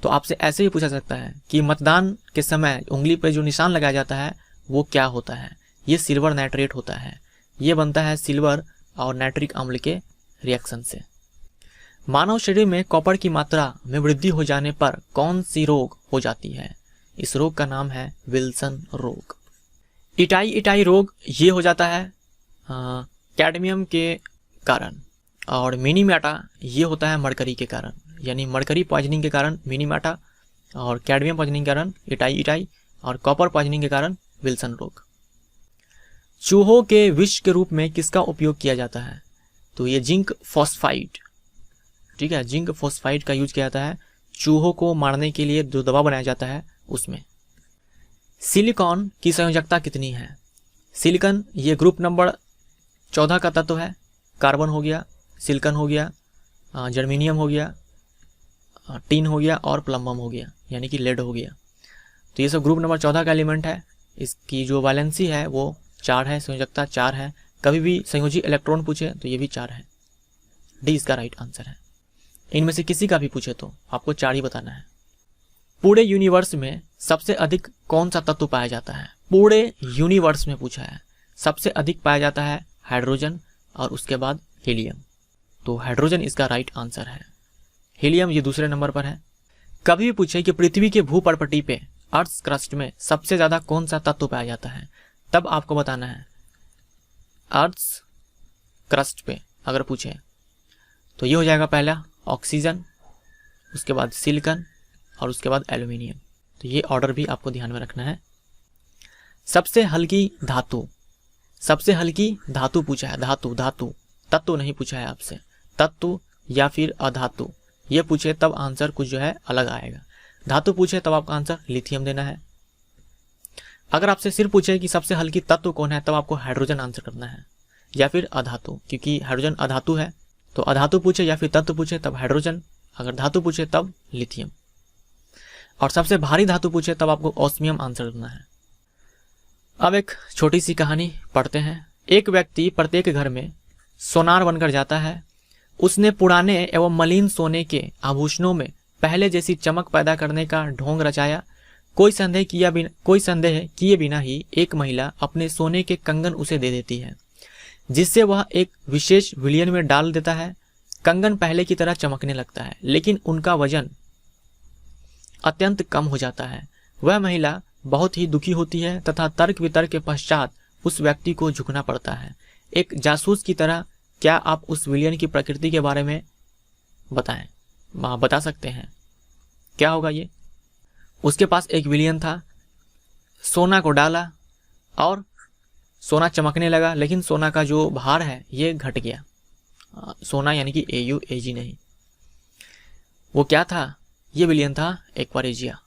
तो आपसे ऐसे ही पूछा सकता है कि मतदान के समय उंगली पर जो निशान लगाया जाता है वो क्या होता है? ये सिल्वर नाइट्रेट होता है। ये बनता है सिल्वर और नाइट्रिक अम्ल के रिएक्शन से। मानव शरीर में कॉपर की मात्रा में वृद्धि हो जाने पर कौन सी रोग हो जाती है? इस रोग का नाम है विल्सन रोग। इटाई रोग ये हो जाता है कैडमियम के कारण, और मिनीमाटा ये होता है मरकरी के कारण, यानी मरकरी पॉइजनिंग के कारण मिनीमाटा, और कैडमियम पॉइजनिंग के कारण इटाई, और कॉपर पॉइजनिंग के कारण विल्सन रोग। चूहों के विष के रूप में किसका उपयोग किया जाता है? तो ये जिंक फॉस्फाइड, ठीक है, जिंक फॉस्फाइड का यूज किया जाता है चूहों को मारने के लिए। जो दवा बनाया जाता है उसमें। सिलिकॉन की संयोजकता कितनी है? सिलिकॉन ये ग्रुप नंबर 14 का तत्व है। कार्बन हो गया, सिलिकॉन हो गया, जर्मेनियम हो गया, टीन हो गया और प्लम्बम हो गया, यानी कि लेड हो गया। तो ये सब ग्रुप नंबर 14 का एलिमेंट है। इसकी जो वैलेंसी है वो 4 है, संयोजकता 4 है। कभी भी संयोजी इलेक्ट्रॉन पूछे तो ये भी 4 है। डी इसका राइट आंसर है। इनमें से किसी का भी पूछे तो आपको 4 ही बताना है। पूरे यूनिवर्स में सबसे अधिक कौन सा तत्व पाया जाता है? पूरे यूनिवर्स में पूछा है। सबसे अधिक पाया जाता है हाइड्रोजन और उसके बाद हीलियम। तो हाइड्रोजन इसका राइट आंसर है। हीलियम ये दूसरे नंबर पर है। कभी भी पूछे कि पृथ्वी के भूपर्पटी पे अर्थ क्रस्ट में सबसे ज़्यादा कौन सा तत्व पाया जाता है, तब आपको बताना है। अर्थ क्रस्ट पे अगर पूछे तो ये हो जाएगा पहला ऑक्सीजन, उसके बाद सिलिकॉन और उसके बाद एल्युमिनियम। तो ये ऑर्डर भी आपको ध्यान में रखना है। सबसे हल्की धातु, सबसे हल्की धातु पूछा है, धातु धातु तत्व नहीं पूछा है आपसे, तत्व या फिर अधातु ये पूछे तब आंसर कुछ जो है अलग आएगा। धातु पूछे तब आपका आंसर लिथियम देना है। अगर आपसे सिर्फ पूछे कि सबसे हल्की तत्व कौन है, तब आपको हाइड्रोजन आंसर करना है या फिर अधातु, क्योंकि हाइड्रोजन अधातु है। तो अधातु पूछे या फिर तत्व पूछे तब हाइड्रोजन, अगर धातु पूछे तब लिथियम। और सबसे भारी धातु पूछे तब आपको ऑस्मियम आंसर करना है। अब एक छोटी सी कहानी पढ़ते हैं। एक व्यक्ति प्रत्येक घर में सोनार बनकर जाता है। उसने पुराने एवं मलिन सोने के आभूषणों में पहले जैसी चमक पैदा करने का ढोंग रचाया। कोई संदेह किए बिना ही एक महिला अपने सोने के कंगन उसे दे देती है, जिससे वह एक विशेष विलयन में डाल देता है। कंगन पहले की तरह चमकने लगता है, लेकिन उनका वजन अत्यंत कम हो जाता है। वह महिला बहुत ही दुखी होती है तथा तर्क वितर्क के पश्चात उस व्यक्ति को झुकना पड़ता है। एक जासूस की तरह क्या आप उस विलयन की प्रकृति के बारे में बता सकते हैं? क्या होगा ये? उसके पास एक विलयन था, सोना को डाला और सोना चमकने लगा, लेकिन सोना का जो भार है ये घट गया। सोना यानी कि AuAg नहीं। वो क्या था? ये विलयन था एक्वारेजिया।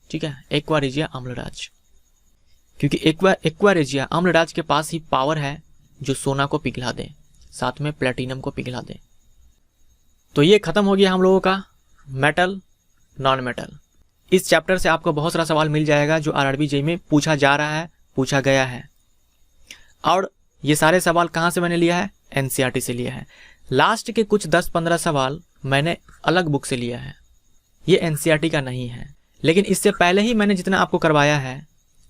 ठीक है, एक्वारेजिया अम्लराज। क्योंकि एक्वारेजिया अम्लराज के पास ही पावर है जो सोना को पिघला दे, साथ में प्लेटिनम को पिघला दे। तो ये खत्म हो गया हम लोगों का मेटल नॉन मेटल। इस चैप्टर से आपको बहुत सारा सवाल मिल जाएगा जो RRB JEE में पूछा जा रहा है, पूछा गया है। और ये सारे सवाल कहाँ से मैंने लिया है? NCERT से लिया है। लास्ट के कुछ 10-15 सवाल मैंने अलग बुक से लिया है, ये NCERT का नहीं है। लेकिन इससे पहले ही मैंने जितना आपको करवाया है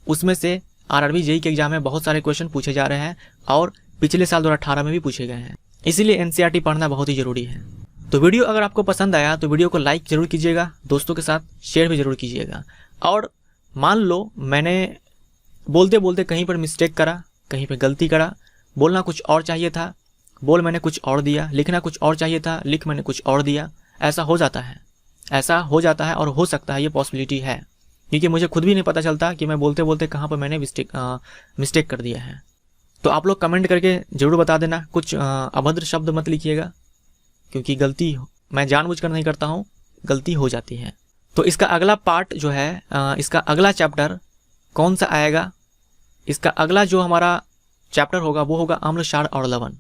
उसमें से RRB JEE के एग्जाम में बहुत सारे क्वेश्चन पूछे जा रहे हैं और पिछले साल 2018 में भी पूछे गए हैं। इसीलिए NCERT पढ़ना बहुत ही ज़रूरी है। तो वीडियो अगर आपको पसंद आया तो वीडियो को लाइक ज़रूर कीजिएगा, दोस्तों के साथ शेयर भी ज़रूर कीजिएगा। और मान लो मैंने बोलते बोलते कहीं पर मिस्टेक करा, कहीं पर गलती करा, बोलना कुछ और चाहिए था, बोल मैंने कुछ और दिया, लिखना कुछ और चाहिए था, लिख मैंने कुछ और दिया। ऐसा हो जाता है और हो सकता है, ये पॉसिबिलिटी है, क्योंकि मुझे खुद भी नहीं पता चलता कि मैं बोलते बोलते कहाँ पर मैंने मिस्टेक कर दिया है। तो आप लोग कमेंट करके ज़रूर बता देना। कुछ अभद्र शब्द मत लिखिएगा, क्योंकि गलती मैं जानबूझकर नहीं करता हूँ, गलती हो जाती है। तो इसका अगला पार्ट जो है, इसका अगला चैप्टर कौन सा आएगा? इसका अगला जो हमारा चैप्टर होगा वो होगा अम्ल, क्षार और लवण।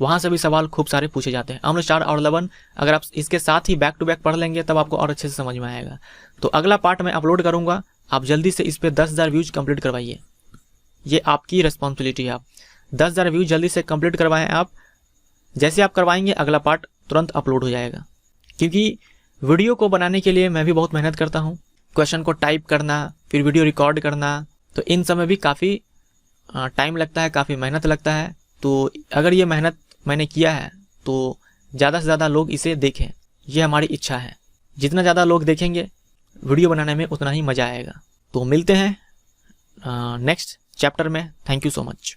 वहाँ से भी सवाल खूब सारे पूछे जाते हैं। अम्ल, क्षार और लवण अगर आप इसके साथ ही बैक टू बैक पढ़ लेंगे तब आपको और अच्छे से समझ में आएगा। तो अगला पार्ट मैं अपलोड करूँगा, आप जल्दी से इस पर 10,000 व्यूज कंप्लीट करवाइए। ये आपकी रिस्पॉन्सिबिलिटी है। आप 10,000 व्यूज जल्दी से कंप्लीट करवाएं। आप जैसे आप करवाएंगे अगला पार्ट तुरंत अपलोड हो जाएगा, क्योंकि वीडियो को बनाने के लिए मैं भी बहुत मेहनत करता हूँ। क्वेश्चन को टाइप करना, फिर वीडियो रिकॉर्ड करना, तो इन सब में भी काफ़ी टाइम लगता है, काफ़ी मेहनत लगता है। तो अगर ये मेहनत मैंने किया है तो ज़्यादा से ज़्यादा लोग इसे देखें, ये हमारी इच्छा है। जितना ज़्यादा लोग देखेंगे वीडियो बनाने में उतना ही मज़ा आएगा। तो मिलते हैं नेक्स्ट चैप्टर में। Thank you so much.